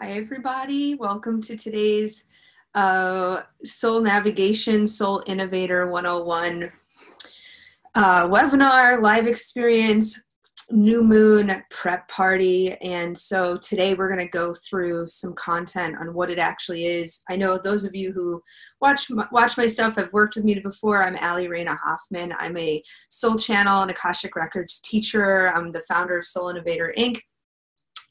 Hi, everybody. Welcome to today's Soul Navigation, Soul Innovator 101 webinar, live experience, new moon prep party. And so today we're going to go through some content on what it actually is. I know those of you who watch my stuff have worked with me before. I'm Allie Raina Hoffman. I'm a soul channel and Akashic Records teacher. I'm the founder of Soul Innovator, Inc.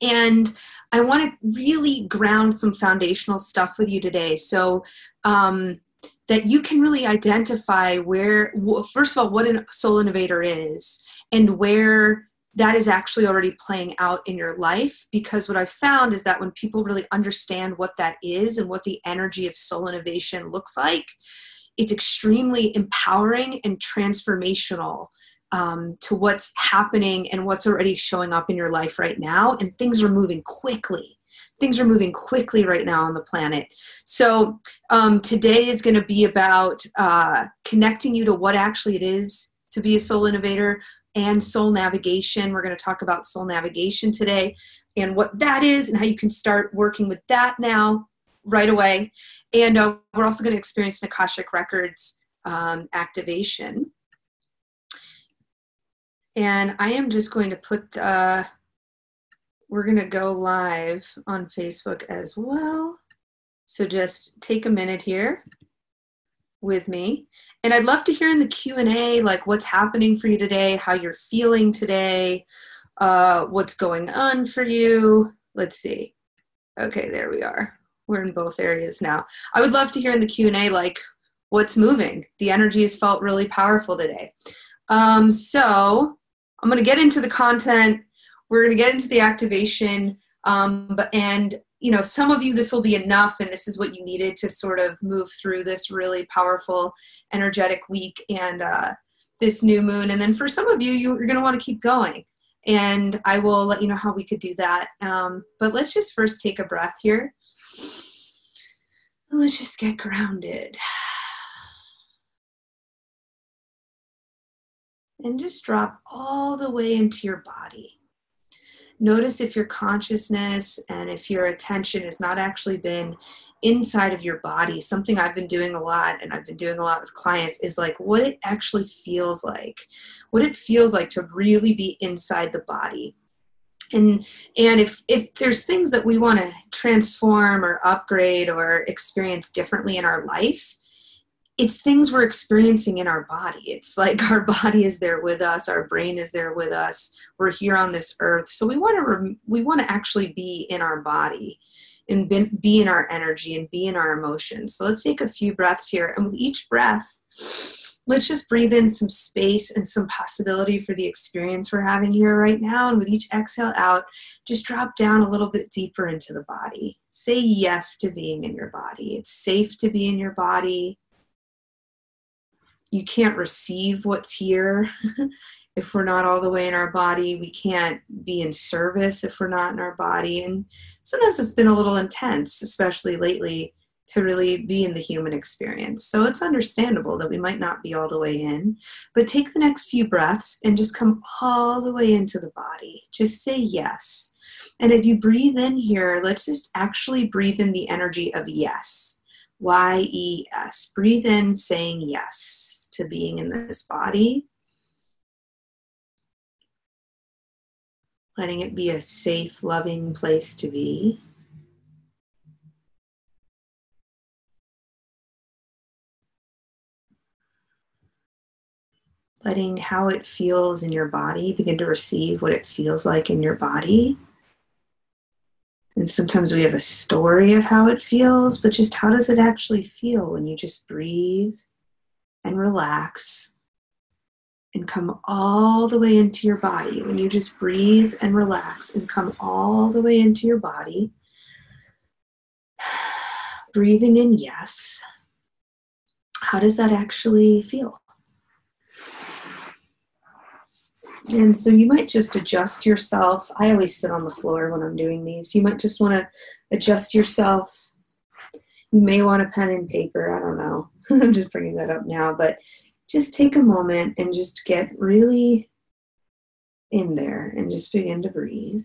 And I want to really ground some foundational stuff with you today so that you can really identify where, first of all, what a soul innovator is and where that is actually already playing out in your life. Because what I've found is that when people really understand what that is and what the energy of soul innovation looks like, it's extremely empowering and transformational to what's happening and what's already showing up in your life right now. And things are moving quickly. Things are moving quickly right now on the planet. So today is going to be about connecting you to what actually it is to be a soul innovator and soul navigation. We're going to talk about soul navigation today and what that is and how you can start working with that now right away. And we're also going to experience an Akashic Records activation. And I am just going to put, we're going to go live on Facebook as well. So just take a minute here with me. And I'd love to hear in the Q&A, like what's happening for you today, how you're feeling today, what's going on for you. Let's see. Okay, there we are. We're in both areas now. I would love to hear in the Q&A, like what's moving. The energy has felt really powerful today. So I'm going to get into the content. We're going to get into the activation. And, you know, some of you, this will be enough, and this is what you needed to sort of move through this really powerful, energetic week and this new moon. And then for some of you, you're going to want to keep going. And I will let you know how we could do that. But let's just first take a breath here. Let's just get grounded. And just drop all the way into your body. Notice if your consciousness and if your attention has not actually been inside of your body. Something I've been doing a lot, and I've been doing a lot with clients, is like what it actually feels like. What it feels like to really be inside the body. And if there's things that we want to transform or upgrade or experience differently in our life, it's things we're experiencing in our body. It's like our body is there with us. Our brain is there with us. We're here on this earth. So we want to actually be in our body and be in our energy and be in our emotions. So let's take a few breaths here. And with each breath, let's just breathe in some space and some possibility for the experience we're having here right now. And with each exhale out, just drop down a little bit deeper into the body. Say yes to being in your body. It's safe to be in your body. You can't receive what's here if we're not all the way in our body. We can't be in service if we're not in our body. And sometimes it's been a little intense, especially lately, to really be in the human experience. So it's understandable that we might not be all the way in, but take the next few breaths and just come all the way into the body. Just say yes. And as you breathe in here, let's just actually breathe in the energy of yes. Y-E-S. Breathe in saying yes to being in this body. Letting it be a safe, loving place to be. Letting how it feels in your body, begin to receive what it feels like in your body. And sometimes we have a story of how it feels, but just how does it actually feel when you just breathe and relax and come all the way into your body? When you just breathe and relax and come all the way into your body, breathing in yes, how does that actually feel? And so you might just adjust yourself. I always sit on the floor when I'm doing these. You might just want to adjust yourself. You may want a pen and paper. I don't know. I'm just bringing that up now. But just take a moment and just get really in there and just begin to breathe.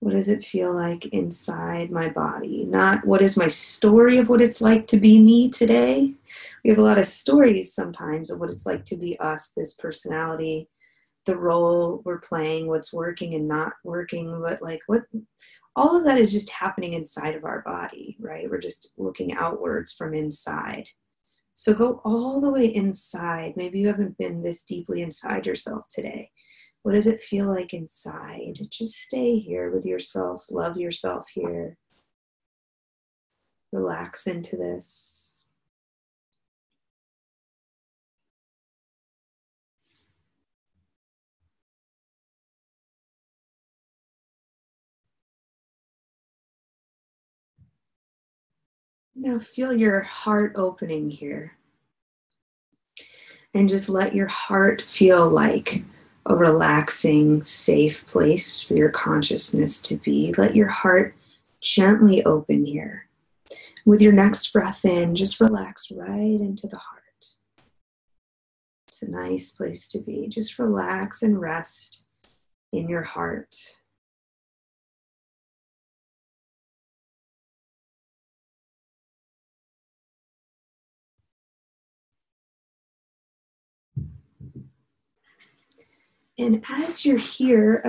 What does it feel like inside my body? Not what is my story of what it's like to be me today. We have a lot of stories sometimes of what it's like to be us, this personality, the role we're playing, what's working and not working, but like what, all of that is just happening inside of our body, right? We're just looking outwards from inside. So go all the way inside. Maybe you haven't been this deeply inside yourself today. What does it feel like inside? Just stay here with yourself. Love yourself here. Relax into this. Now feel your heart opening here. And just let your heart feel like a relaxing, safe place for your consciousness to be. Let your heart gently open here. With your next breath in, just relax right into the heart. It's a nice place to be. Just relax and rest in your heart. And as you're here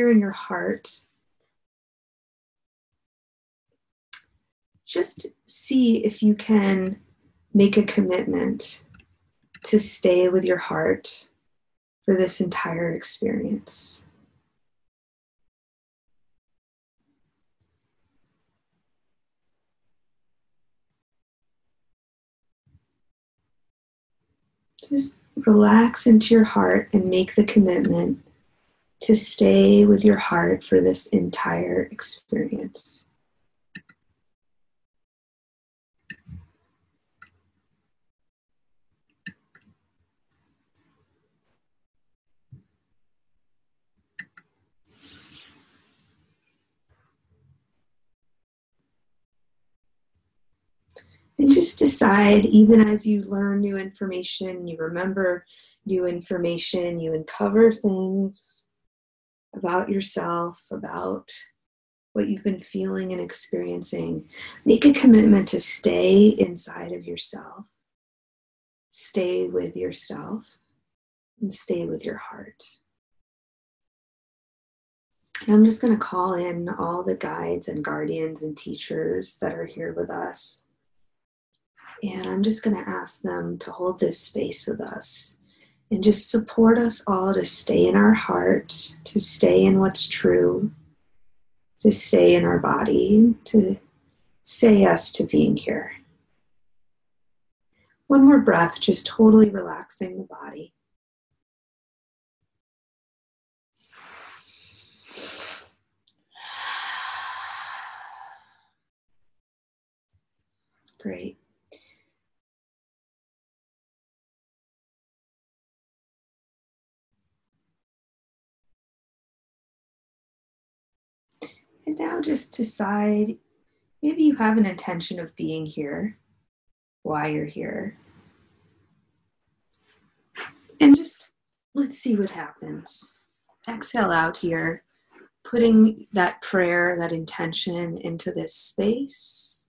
in your heart, just see if you can make a commitment to stay with your heart for this entire experience. Just relax into your heart and make the commitment to stay with your heart for this entire experience. And just decide, even as you learn new information, you remember new information, you uncover things about yourself, about what you've been feeling and experiencing, make a commitment to stay inside of yourself, stay with yourself, and stay with your heart. And I'm just going to call in all the guides and guardians and teachers that are here with us. And I'm just going to ask them to hold this space with us and just support us all to stay in our heart, to stay in what's true, to stay in our body, to say yes to being here. One more breath, just totally relaxing the body. Great. And now just decide, maybe you have an intention of being here, why you're here. And just let's see what happens. Exhale out here, putting that prayer, that intention into this space.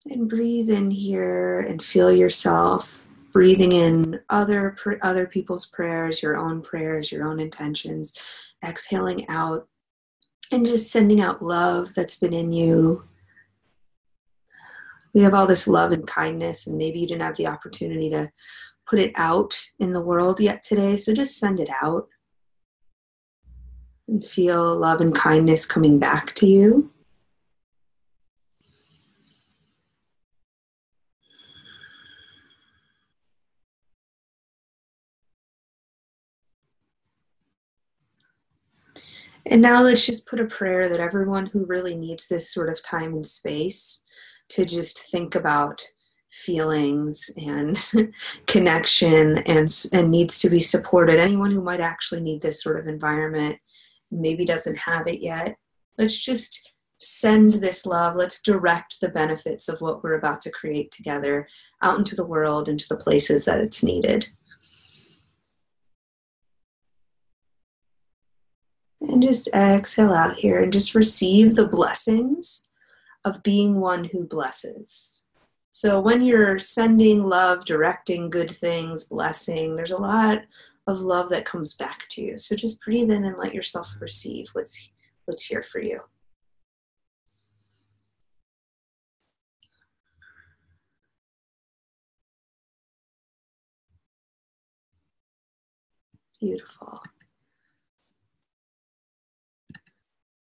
And breathe in here and feel yourself breathing in other people's prayers, your own intentions. Exhaling out and just sending out love that's been in you. We have all this love and kindness, and maybe you didn't have the opportunity to put it out in the world yet today, so just send it out and feel love and kindness coming back to you. And now let's just put a prayer that everyone who really needs this sort of time and space to just think about feelings and connection and needs to be supported. Anyone who might actually need this sort of environment, maybe doesn't have it yet. Let's just send this love. Let's direct the benefits of what we're about to create together out into the world, into the places that it's needed. And just exhale out here and just receive the blessings of being one who blesses. So when you're sending love, directing good things, blessing, there's a lot of love that comes back to you. So just breathe in and let yourself receive what's here for you. Beautiful.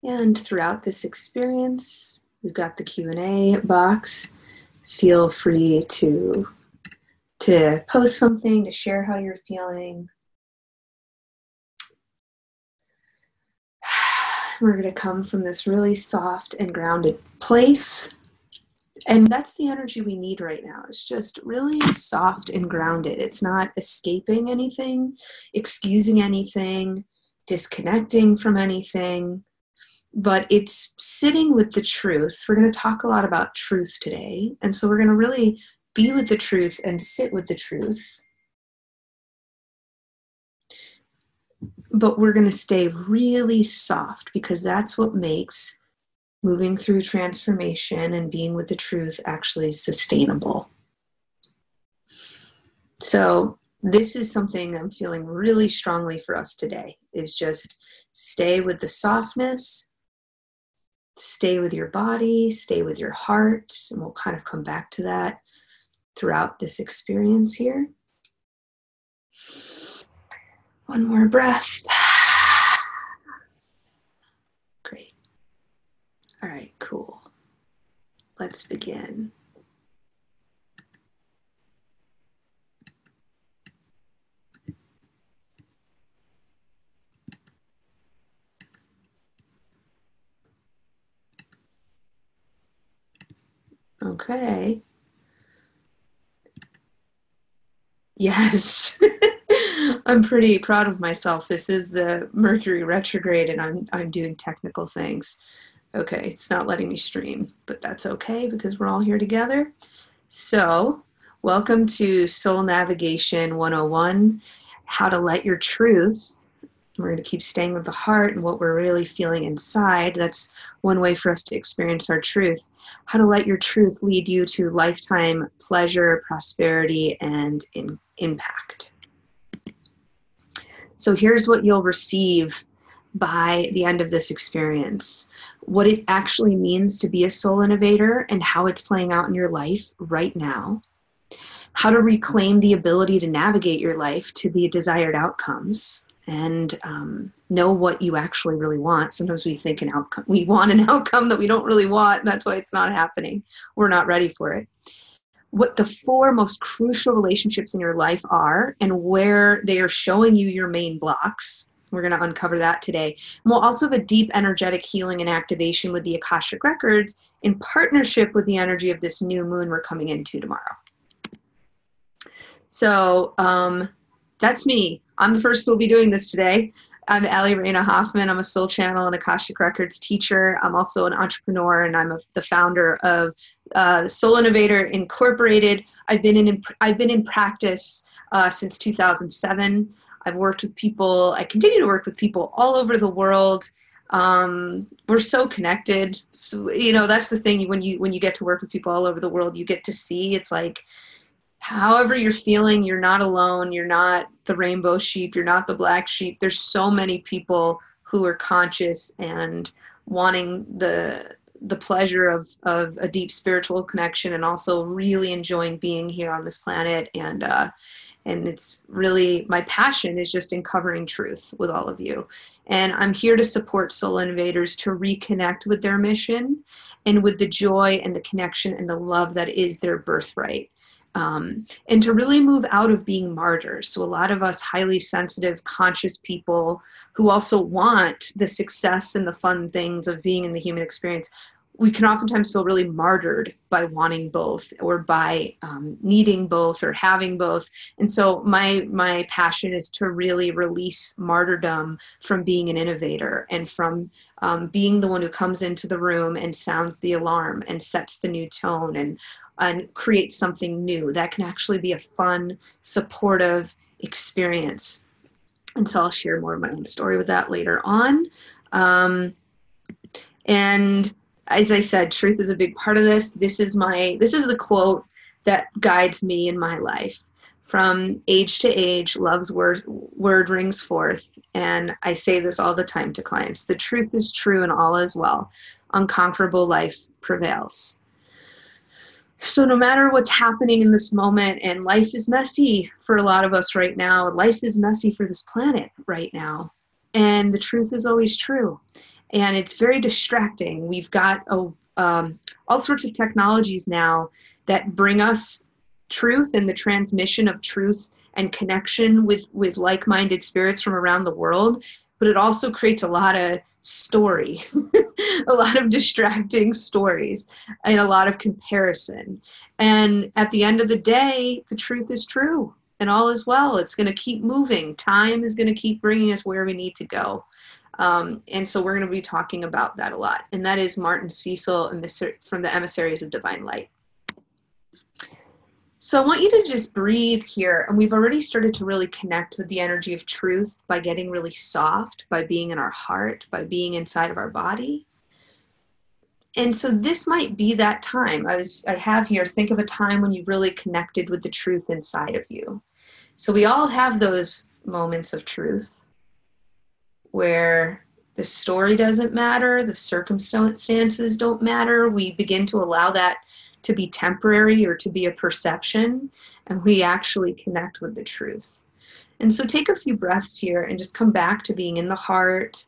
And throughout this experience, we've got the Q&A box. Feel free to post something, to share how you're feeling. We're going to come from this really soft and grounded place. And that's the energy we need right now. It's just really soft and grounded. It's not escaping anything, excusing anything, disconnecting from anything, but it's sitting with the truth. We're going to talk a lot about truth today. And so we're going to really be with the truth and sit with the truth. But we're going to stay really soft, because that's what makes moving through transformation and being with the truth actually sustainable. So this is something I'm feeling really strongly for us today, is just stay with the softness, stay with your body, stay with your heart, and we'll kind of come back to that throughout this experience here. One more breath. Great. All right, cool. Let's begin. Okay. Yes. I'm pretty proud of myself. This is the Mercury retrograde and I'm doing technical things. Okay, it's not letting me stream, but that's okay because we're all here together. So, welcome to Soul Navigation 101, how to let your truth. We're going to keep staying with the heart and what we're really feeling inside. That's one way for us to experience our truth. How to let your truth lead you to lifetime pleasure, prosperity, and impact. So here's what you'll receive by the end of this experience. What it actually means to be a soul innovator and how it's playing out in your life right now. How to reclaim the ability to navigate your life to the desired outcomes and know what you actually really want. Sometimes we think we want an outcome that we don't really want. That's why it's not happening. We're not ready for it. What the 4 most crucial relationships in your life are and where they are showing you your main blocks. We're going to uncover that today. And we'll also have a deep energetic healing and activation with the Akashic Records in partnership with the energy of this new moon we're coming into tomorrow. So that's me. I'm the person who will be doing this today. I'm Allie Raina Hoffman. I'm a Soul Channel and Akashic Records teacher. I'm also an entrepreneur, and I'm the founder of Soul Innovator Incorporated. I've been in practice since 2007. I've worked with people. I continue to work with people all over the world. We're so connected. So, that's the thing. When you get to work with people all over the world, you get to see. It's like, however you're feeling, you're not alone. You're not the rainbow sheep. You're not the black sheep. There's so many people who are conscious and wanting the pleasure of a deep spiritual connection, and also really enjoying being here on this planet. And it's really, my passion is just in covering truth with all of you. And I'm here to support soul innovators to reconnect with their mission and with the joy and the connection and the love that is their birthright. And to really move out of being martyrs. So a lot of us highly sensitive, conscious people who also want the success and the fun things of being in the human experience, we can oftentimes feel really martyred by wanting both, or by needing both, or having both. And so my passion is to really release martyrdom from being an innovator, and from being the one who comes into the room and sounds the alarm and sets the new tone and create something new that can actually be a fun, supportive experience. And so I'll share more of my own story with that later on. And as I said, truth is a big part of this. This is the quote that guides me in my life. From age to age, love's word rings forth. And I say this all the time to clients. The truth is true and all is well. Unconquerable life prevails. So no matter what's happening in this moment, and life is messy for a lot of us right now, life is messy for this planet right now. And the truth is always true. And it's very distracting. We've got all sorts of technologies now that bring us truth and the transmission of truth and connection with like-minded spirits from around the world. But it also creates a lot of story, a lot of distracting stories, and a lot of comparison. And at the end of the day, the truth is true and all is well. It's going to keep moving. Time is going to keep bringing us where we need to go. And so we're going to be talking about that a lot. And that is Martin Cecil from the Emissaries of Divine Light. So I want you to just breathe here. And we've already started to really connect with the energy of truth by getting really soft, by being in our heart, by being inside of our body. And so this might be that time. I have here, think of a time when you really connected with the truth inside of you. So we all have those moments of truth where the story doesn't matter, the circumstances don't matter. We begin to allow that to be temporary or to be a perception, and we actually connect with the truth. And so take a few breaths here and just come back to being in the heart,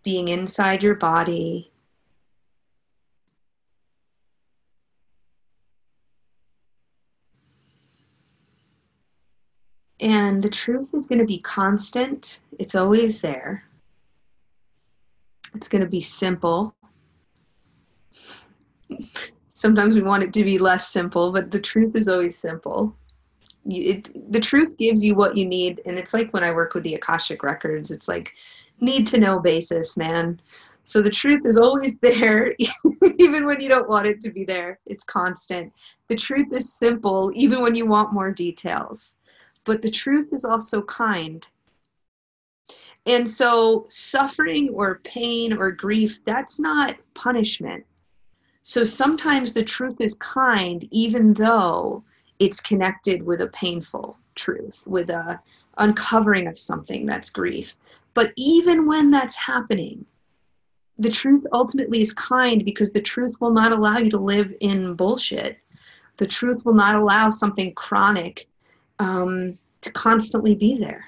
being inside your body. And the truth is going to be constant. It's always there. It's going to be simple. Sometimes we want it to be less simple, but the truth is always simple. The truth gives you what you need. And it's like when I work with the Akashic Records, it's like need to know basis, man. So the truth is always there, even when you don't want it to be there. It's constant. The truth is simple, even when you want more details. But the truth is also kind. And so suffering or pain or grief, that's not punishment. So sometimes the truth is kind, even though it's connected with a painful truth, with a uncovering of something that's grief. But even when that's happening, the truth ultimately is kind, because the truth will not allow you to live in bullshit. The truth will not allow something chronic to constantly be there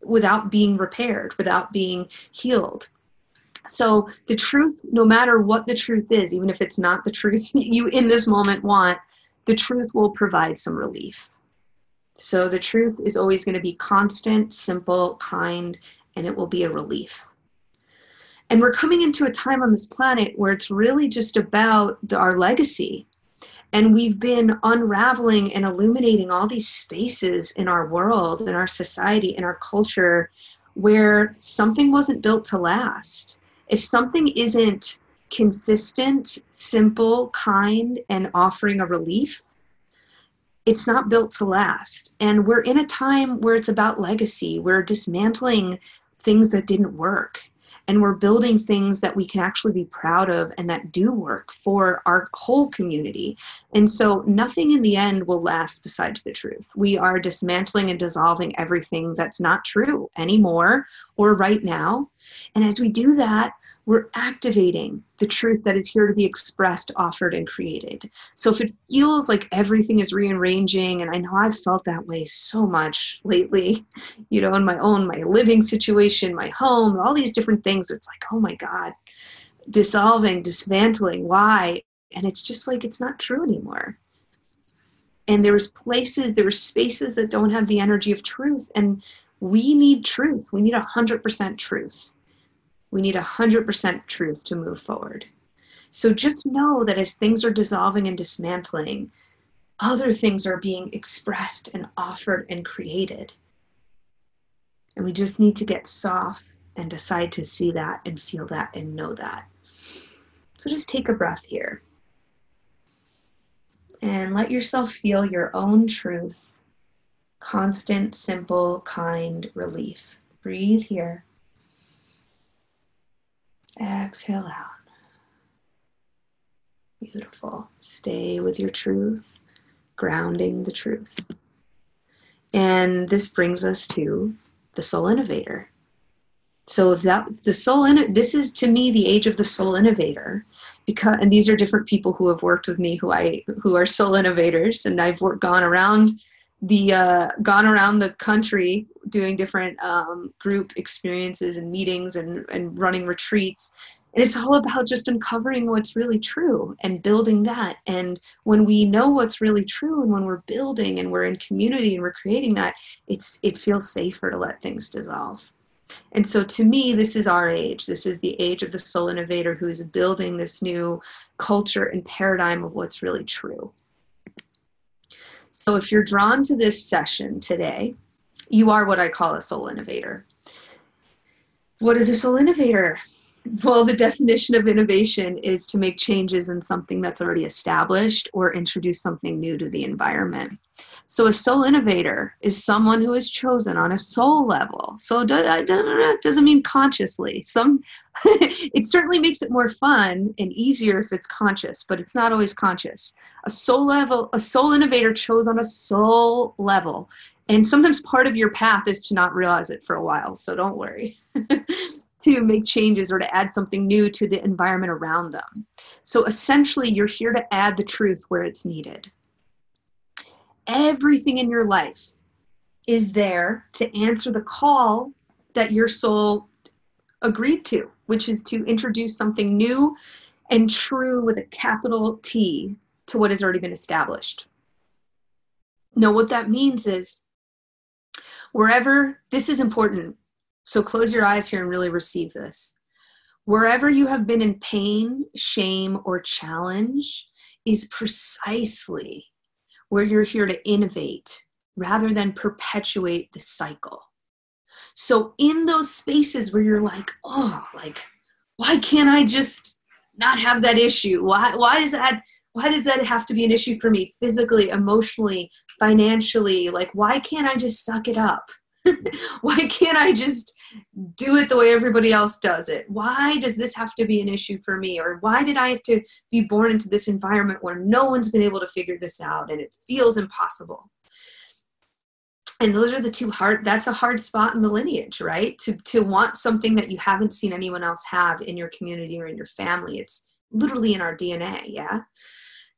without being repaired, without being healed. So the truth, no matter what the truth is, even if it's not the truth you in this moment want, the truth will provide some relief. So the truth is always going to be constant, simple, kind, and it will be a relief. And we're coming into a time on this planet where it's really just about our legacy. And we've been unraveling and illuminating all these spaces in our world, in our society, in our culture, where something wasn't built to last. If something isn't consistent, simple, kind, and offering a relief, it's not built to last. And we're in a time where it's about legacy. We're dismantling things that didn't work. And we're building things that we can actually be proud of and that do work for our whole community. And so nothing in the end will last besides the truth. We are dismantling and dissolving everything that's not true anymore or right now. And as we do that, we're activating the truth that is here to be expressed, offered, and created. So if it feels like everything is rearranging, and I know I've felt that way so much lately, you know, in my living situation, my home, all these different things, it's like, oh my God, dissolving, dismantling, why? And it's just like, it's not true anymore. And there were spaces that don't have the energy of truth. And we need truth. We need 100% truth. We need 100% truth to move forward. So just know that as things are dissolving and dismantling, other things are being expressed and offered and created. And we just need to get soft and decide to see that and feel that and know that. So just take a breath here. And let yourself feel your own truth, constant, simple, kind relief. Breathe here. Exhale out. Beautiful. Stay with your truth, grounding the truth. And this brings us to the Soul Innovator. So this is to me the age of the Soul Innovator, and these are different people who have worked with me who are Soul Innovators, and I've gone around the country doing different group experiences and meetings and running retreats. And it's all about just uncovering what's really true and building that. And when we know what's really true and when we're building and we're in community and we're creating that, it feels safer to let things dissolve. And so to me, this is our age. This is the age of the Soul Innovator who is building this new culture and paradigm of what's really true. So if you're drawn to this session today, you are what I call a Soul Innovator. What is a Soul Innovator? Well, the definition of innovation is to make changes in something that's already established or introduce something new to the environment. So a soul innovator is someone who is chosen on a soul level. So that doesn't mean consciously. It certainly makes it more fun and easier if it's conscious, but it's not always conscious. A soul innovator chose on a soul level. And sometimes part of your path is to not realize it for a while. So don't worry. To make changes or to add something new to the environment around them. So essentially, you're here to add the truth where it's needed. Everything in your life is there to answer the call that your soul agreed to, which is to introduce something new and true with a capital T to what has already been established. Now, what that means is this is important. So close your eyes here and really receive this. Wherever you have been in pain, shame, or challenge is precisely where you're here to innovate rather than perpetuate the cycle. So in those spaces where you're like, why can't I just not have that issue? Why does that have to be an issue for me physically, emotionally, financially? Like, why can't I just suck it up? Why can't I just do it the way everybody else does it? Why does this have to be an issue for me? Or why did I have to be born into this environment where no one's been able to figure this out and it feels impossible? And those are that's a hard spot in the lineage, right? To want something that you haven't seen anyone else have in your community or in your family. It's literally in our DNA, yeah?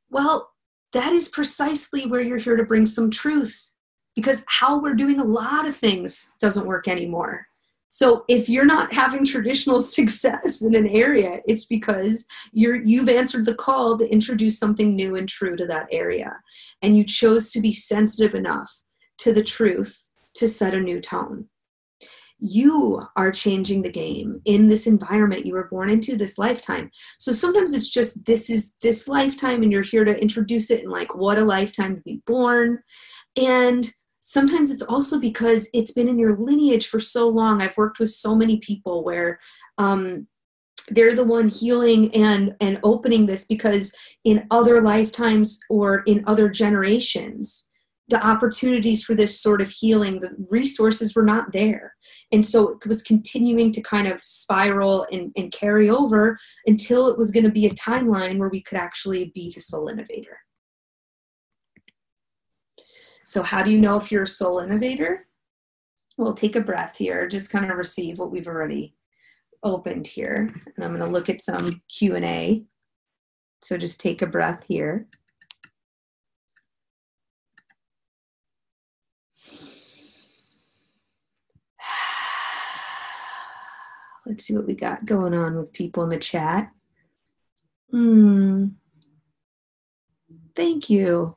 Well, that is precisely where you're here to bring some truth. Because how we're doing a lot of things doesn't work anymore. So if you're not having traditional success in an area, it's because you've answered the call to introduce something new and true to that area. And you chose to be sensitive enough to the truth to set a new tone. You are changing the game in this environment you were born into this lifetime. So sometimes it's just, this is this lifetime and you're here to introduce it and like, what a lifetime to be born. And sometimes it's also because it's been in your lineage for so long. I've worked with so many people where they're the one healing and opening this because in other lifetimes or in other generations, the opportunities for this sort of healing, the resources were not there. And so it was continuing to kind of spiral and carry over until it was going to be a timeline where we could actually be the soul innovator. So how do you know if you're a soul innovator? Well, take a breath here. Just kind of receive what we've already opened here. And I'm going to look at some Q&A. So just take a breath here. Let's see what we got going on with people in the chat. Thank you.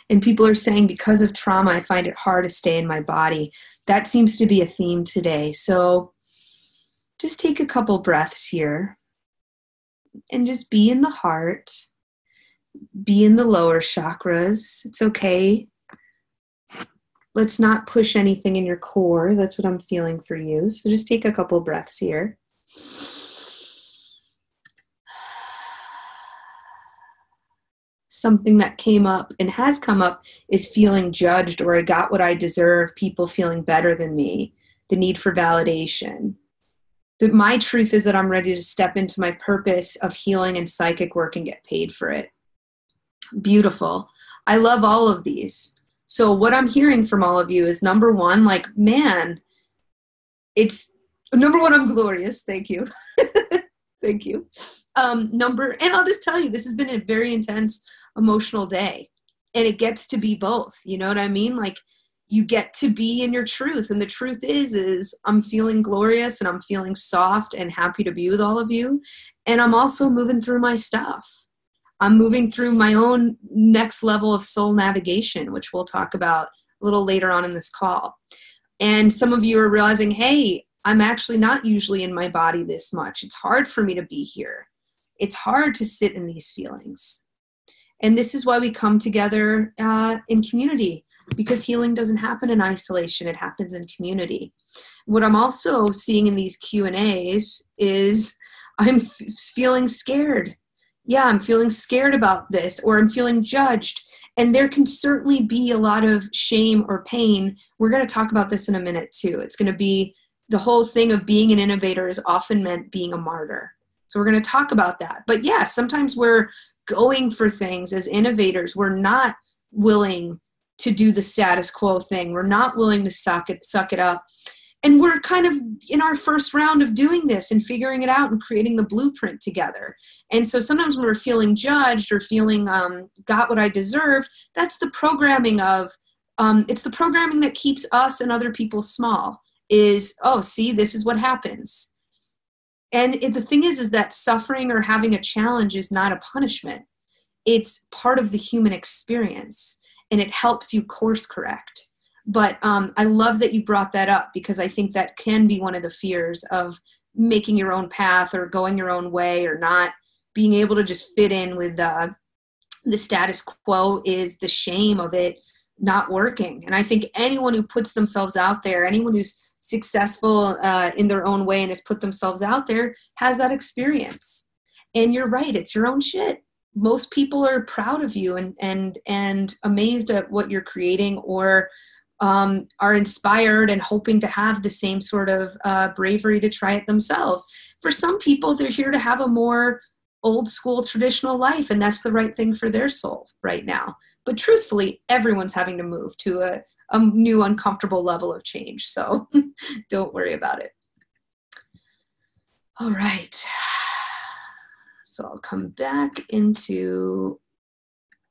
And people are saying, because of trauma, I find it hard to stay in my body. That seems to be a theme today. So just take a couple breaths here and just be in the heart, be in the lower chakras. It's okay. Let's not push anything in your core. That's what I'm feeling for you. So just take a couple breaths here. Something that came up and has come up is feeling judged, or I got what I deserve, people feeling better than me. the need for validation. My truth is that I'm ready to step into my purpose of healing and psychic work and get paid for it. Beautiful. I love all of these. So what I'm hearing from all of you is, number one, like, man, it's number one, I'm glorious. Thank you. Thank you. And I'll just tell you, this has been a very intense emotional day, and it gets to be both. You know what I mean? Like, you get to be in your truth. And the truth is I'm feeling glorious, and I'm feeling soft and happy to be with all of you. And I'm also moving through my stuff. I'm moving through my own next level of soul navigation, which we'll talk about a little later on in this call. And some of you are realizing, hey, I'm actually not usually in my body this much. It's hard for me to be here. It's hard to sit in these feelings. And this is why we come together in community, because healing doesn't happen in isolation. It happens in community. What I'm also seeing in these Q&As is I'm feeling scared. Yeah, I'm feeling scared about this, or I'm feeling judged. And there can certainly be a lot of shame or pain. We're going to talk about this in a minute too. It's going to be the whole thing of being an innovator is often meant being a martyr. So we're going to talk about that. But yeah, sometimes we're going for things as innovators. We're not willing to do the status quo thing. We're not willing to suck it up. And we're kind of in our first round of doing this and figuring it out and creating the blueprint together. And so sometimes when we're feeling judged or feeling got what I deserved, that's the programming of, it's the programming that keeps us and other people small, is, oh, see, this is what happens. And the thing is that suffering or having a challenge is not a punishment. It's part of the human experience, and it helps you course correct. But I love that you brought that up, because I think that can be one of the fears of making your own path or going your own way, or not being able to just fit in with the status quo, is the shame of it not working. And I think anyone who puts themselves out there, anyone who's successful in their own way and has put themselves out there, has that experience. And you're right, it's your own shit. Most people are proud of you and amazed at what you're creating, or are inspired and hoping to have the same sort of bravery to try it themselves. For some people, they're here to have a more old school traditional life, and that's the right thing for their soul right now. But truthfully, everyone's having to move to a new uncomfortable level of change. So don't worry about it. All right. So I'll come back into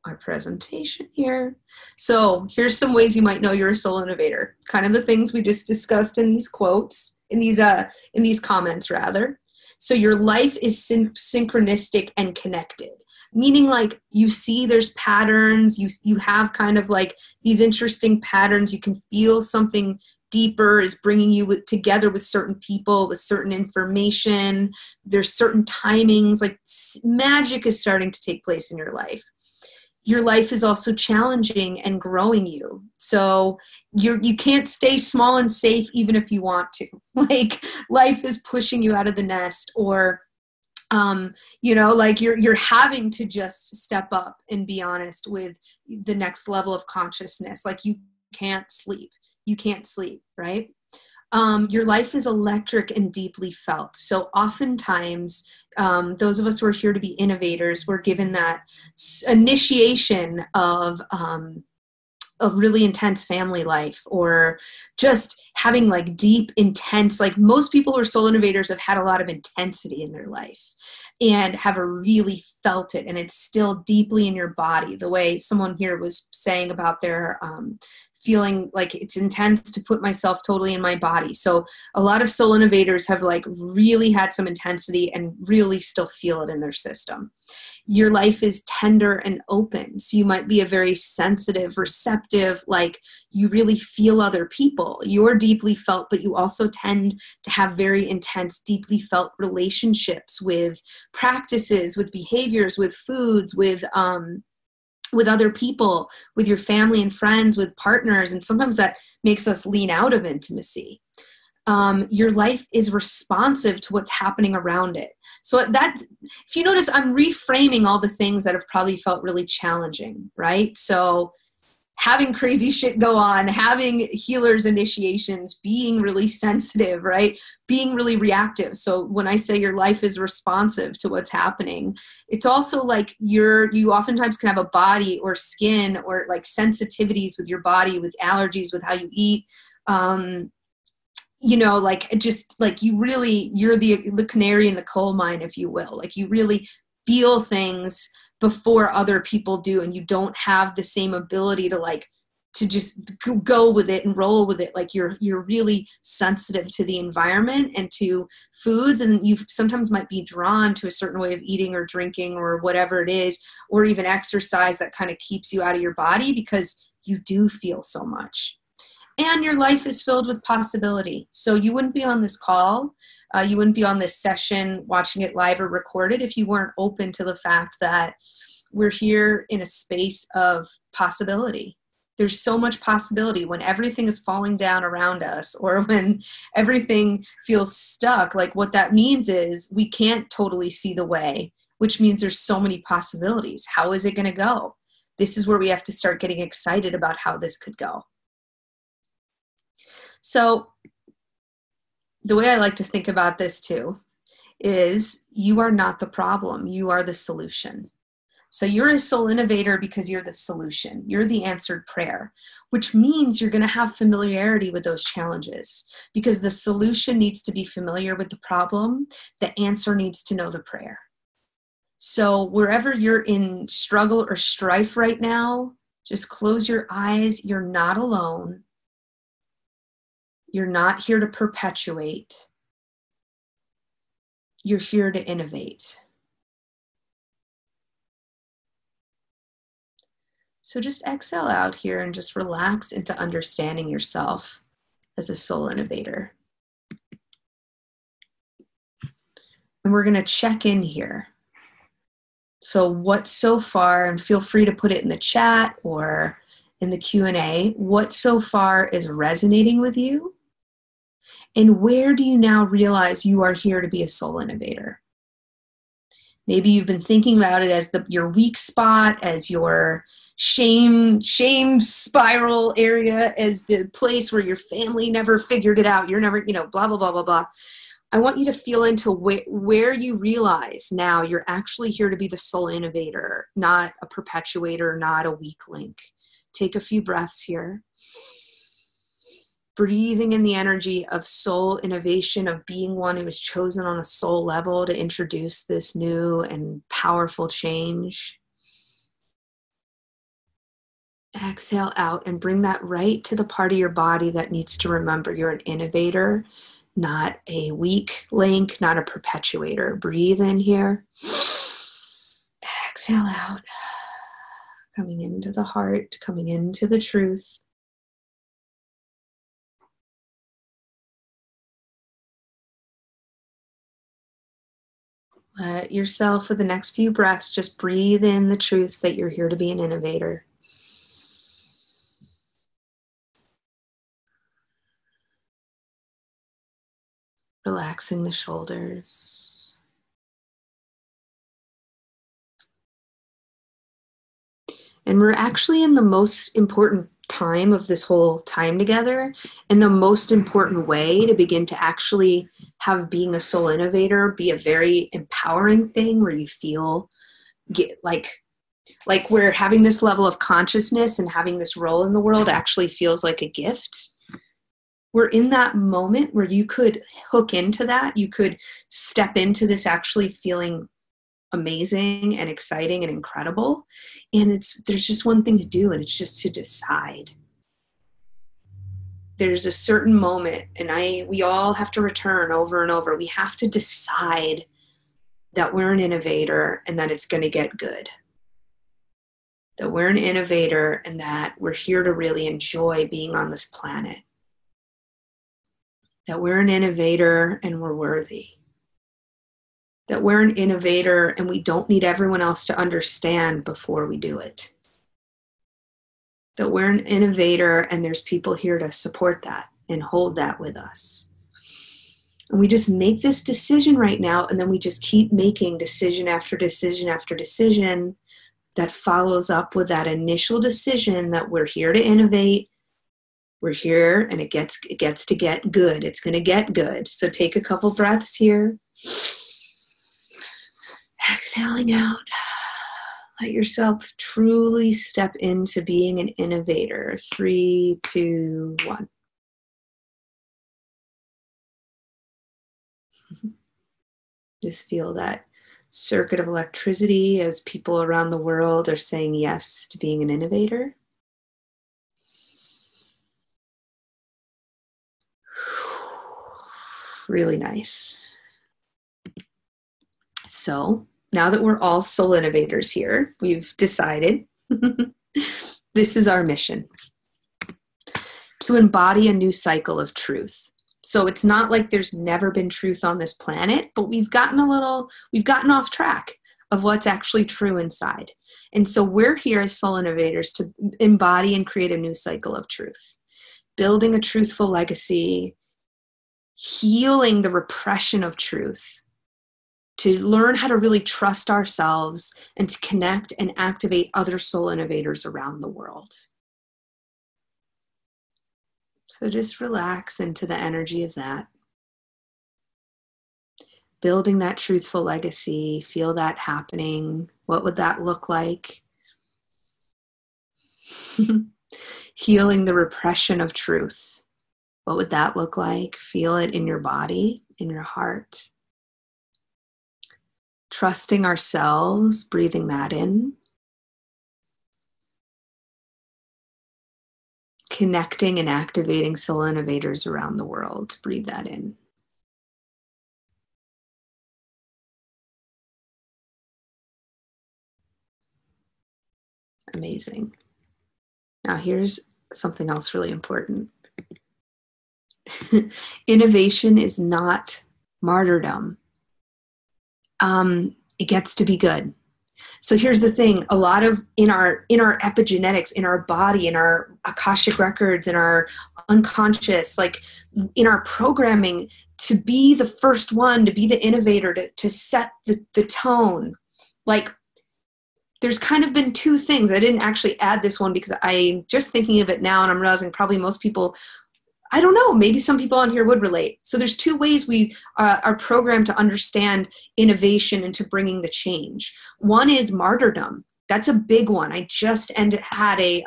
our presentation here. So here's some ways you might know you're a soul innovator. Kind of the things we just discussed in these quotes, in these comments rather. So your life is synchronistic and connected. Meaning, like, you see there's patterns, you have kind of like these interesting patterns, you can feel something deeper is bringing you together with certain people, with certain information, there's certain timings, like magic is starting to take place in your life. Your life is also challenging and growing you. So you can't stay small and safe even if you want to. Like, life is pushing you out of the nest, or like you're having to just step up and be honest with the next level of consciousness. Like, you can't sleep, right? Your life is electric and deeply felt. So oftentimes, those of us who are here to be innovators, we're given that initiation of a really intense family life, or just having like deep, intense, like most people who are soul innovators have had a lot of intensity in their life and have really felt it. And it's still deeply in your body, the way someone here was saying about their feeling like it's intense to put myself totally in my body. So a lot of soul innovators have like really had some intensity and really still feel it in their system. Your life is tender and open. So you might be a very sensitive, receptive, like you really feel other people. You're deeply felt, but you also tend to have very intense, deeply felt relationships with practices, with behaviors, with foods, with other people, with your family and friends, with partners. And sometimes that makes us lean out of intimacy. Your life is responsive to what's happening around it. So that, if you notice, I'm reframing all the things that have probably felt really challenging, right? So having crazy shit go on, having healers initiations, being really sensitive, right? Being really reactive. So when I say your life is responsive to what's happening, it's also like you oftentimes can have a body or skin or like sensitivities with your body, with allergies, with how you eat. Like just like you're the canary in the coal mine, if you will. Like you really feel things before other people do, and you don't have the same ability to just go with it and roll with it. Like you're really sensitive to the environment and to foods, and you sometimes might be drawn to a certain way of eating or drinking or whatever it is, or even exercise that kind of keeps you out of your body because you do feel so much. And your life is filled with possibility. So you wouldn't be on this call, you wouldn't be on this session watching it live or recorded if you weren't open to the fact that we're here in a space of possibility. There's so much possibility when everything is falling down around us, or when everything feels stuck. Like what that means is we can't totally see the way, which means there's so many possibilities. How is it going to go? This is where we have to start getting excited about how this could go. So the way I like to think about this too is you are not the problem. You are the solution. So you're a soul innovator because you're the solution. You're the answered prayer, which means you're going to have familiarity with those challenges, because the solution needs to be familiar with the problem. The answer needs to know the prayer. So wherever you're in struggle or strife right now, just close your eyes. You're not alone. You're not here to perpetuate. You're here to innovate. So just exhale out here and just relax into understanding yourself as a soul innovator. And we're going to check in here. So what so far, and feel free to put it in the chat or in the Q&A, what so far is resonating with you? And where do you now realize you are here to be a soul innovator? Maybe you've been thinking about it as your weak spot, as your shame spiral area, as the place where your family never figured it out. You're never, blah, blah, blah, blah, blah. I want you to feel into where you realize now you're actually here to be the soul innovator, not a perpetuator, not a weak link. Take a few breaths here. Breathing in the energy of soul innovation, of being one who was chosen on a soul level to introduce this new and powerful change. Exhale out and bring that right to the part of your body that needs to remember you're an innovator, not a weak link, not a perpetuator. Breathe in here. Exhale out. Coming into the heart, coming into the truth. Let yourself, for the next few breaths, just breathe in the truth that you're here to be an innovator. Relaxing the shoulders. And we're actually in the most important time of this whole time together, and the most important way to begin to actually have being a soul innovator be a very empowering thing, where you feel like where having this level of consciousness and having this role in the world actually feels like a gift. We're in that moment where you could hook into that. You could step into this actually feeling amazing and exciting and incredible. And there's just one thing to do, and it's just to decide. There's a certain moment, and we all have to return over and over. We have to decide that we're an innovator and that it's going to get good. That we're an innovator and that we're here to really enjoy being on this planet. That we're an innovator and we're worthy. That we're an innovator and we don't need everyone else to understand before we do it. That we're an innovator and there's people here to support that and hold that with us. And we just make this decision right now, and then we just keep making decision after decision after decision that follows up with that initial decision that we're here to innovate. We're here and it gets to get good. It's going to get good. So take a couple breaths here. Exhaling out. Let yourself truly step into being an innovator. 3, 2, 1. Just feel that circuit of electricity as people around the world are saying yes to being an innovator. Really nice. So now that we're all soul innovators here, we've decided this is our mission: to embody a new cycle of truth. So it's not like there's never been truth on this planet, but we've gotten off track of what's actually true inside. And so we're here as soul innovators to embody and create a new cycle of truth, building a truthful legacy, healing the repression of truth, to learn how to really trust ourselves and to connect and activate other soul innovators around the world. So just relax into the energy of that. Building that truthful legacy, feel that happening. What would that look like? Healing the repression of truth. What would that look like? Feel it in your body, in your heart. Trusting ourselves, breathing that in. Connecting and activating soul innovators around the world. Breathe that in. Amazing. Now here's something else really important. Innovation is not martyrdom. It gets to be good. So here's the thing, a lot of in our epigenetics, in our body, in our Akashic records, in our unconscious, like in our programming, to be the first one, to be the innovator, to set the tone. Like there's kind of been two things. I didn't actually add this one because I'm just thinking of it now and I'm realizing probably most people, I don't know, maybe some people on here would relate. So there's two ways we are programmed to understand innovation and to bringing the change. One is martyrdom. That's a big one. I just had a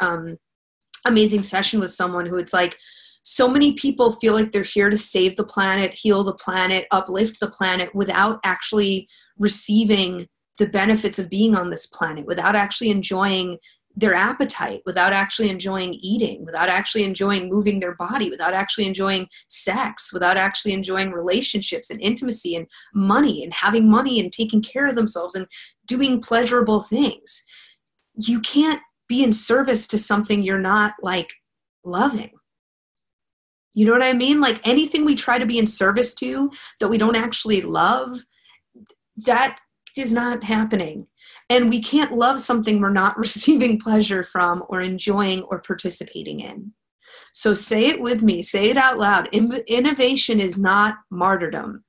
amazing session with someone who it's like, so many people feel like they're here to save the planet, heal the planet, uplift the planet without actually receiving the benefits of being on this planet, without actually enjoying their appetite, without actually enjoying eating, without actually enjoying moving their body, without actually enjoying sex, without actually enjoying relationships and intimacy and money and having money and taking care of themselves and doing pleasurable things. You can't be in service to something you're not like loving. You know what I mean? Like anything we try to be in service to that we don't actually love, that is not happening. And we can't love something we're not receiving pleasure from or enjoying or participating in. So say it with me, say it out loud. Innovation is not martyrdom.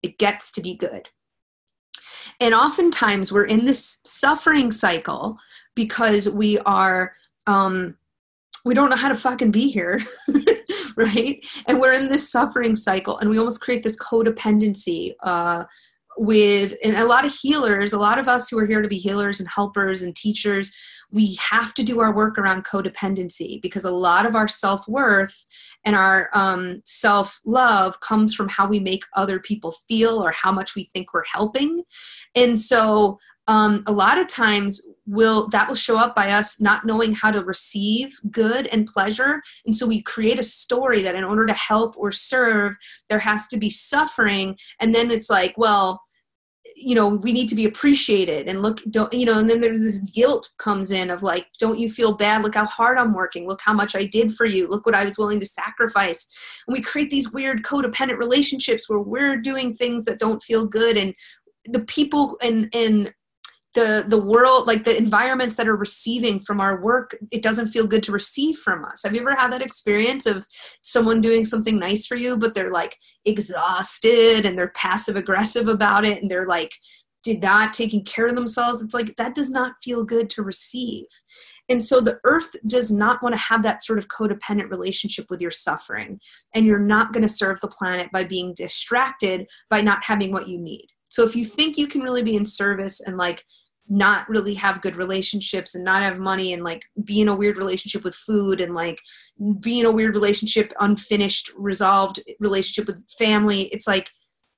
It gets to be good. And oftentimes we're in this suffering cycle because we are, we don't know how to fucking be here, right? And we're in this suffering cycle and we almost create this codependency, and a lot of healers, a lot of us who are here to be healers and helpers and teachers, we have to do our work around codependency because a lot of our self-worth and our self-love comes from how we make other people feel or how much we think we're helping. And so a lot of times that will show up by us not knowing how to receive good and pleasure. And so we create a story that in order to help or serve, there has to be suffering. And then it's like, well, you know, we need to be appreciated and and then there's this guilt comes in of like, don't you feel bad? Look how hard I'm working. Look how much I did for you. Look what I was willing to sacrifice. And we create these weird codependent relationships where we're doing things that don't feel good. And the people and the world, like the environments that are receiving from our work, it doesn't feel good to receive from us. Have you ever had that experience of someone doing something nice for you, but they're like exhausted and they're passive aggressive about it and they're like did not taking care of themselves. It's like, that does not feel good to receive. And so the earth does not want to have that sort of codependent relationship with your suffering. And you're not going to serve the planet by being distracted by not having what you need. So if you think you can really be in service and like not really have good relationships and not have money and like be in a weird relationship with food and like be in a weird relationship, unfinished, resolved relationship with family, it's like,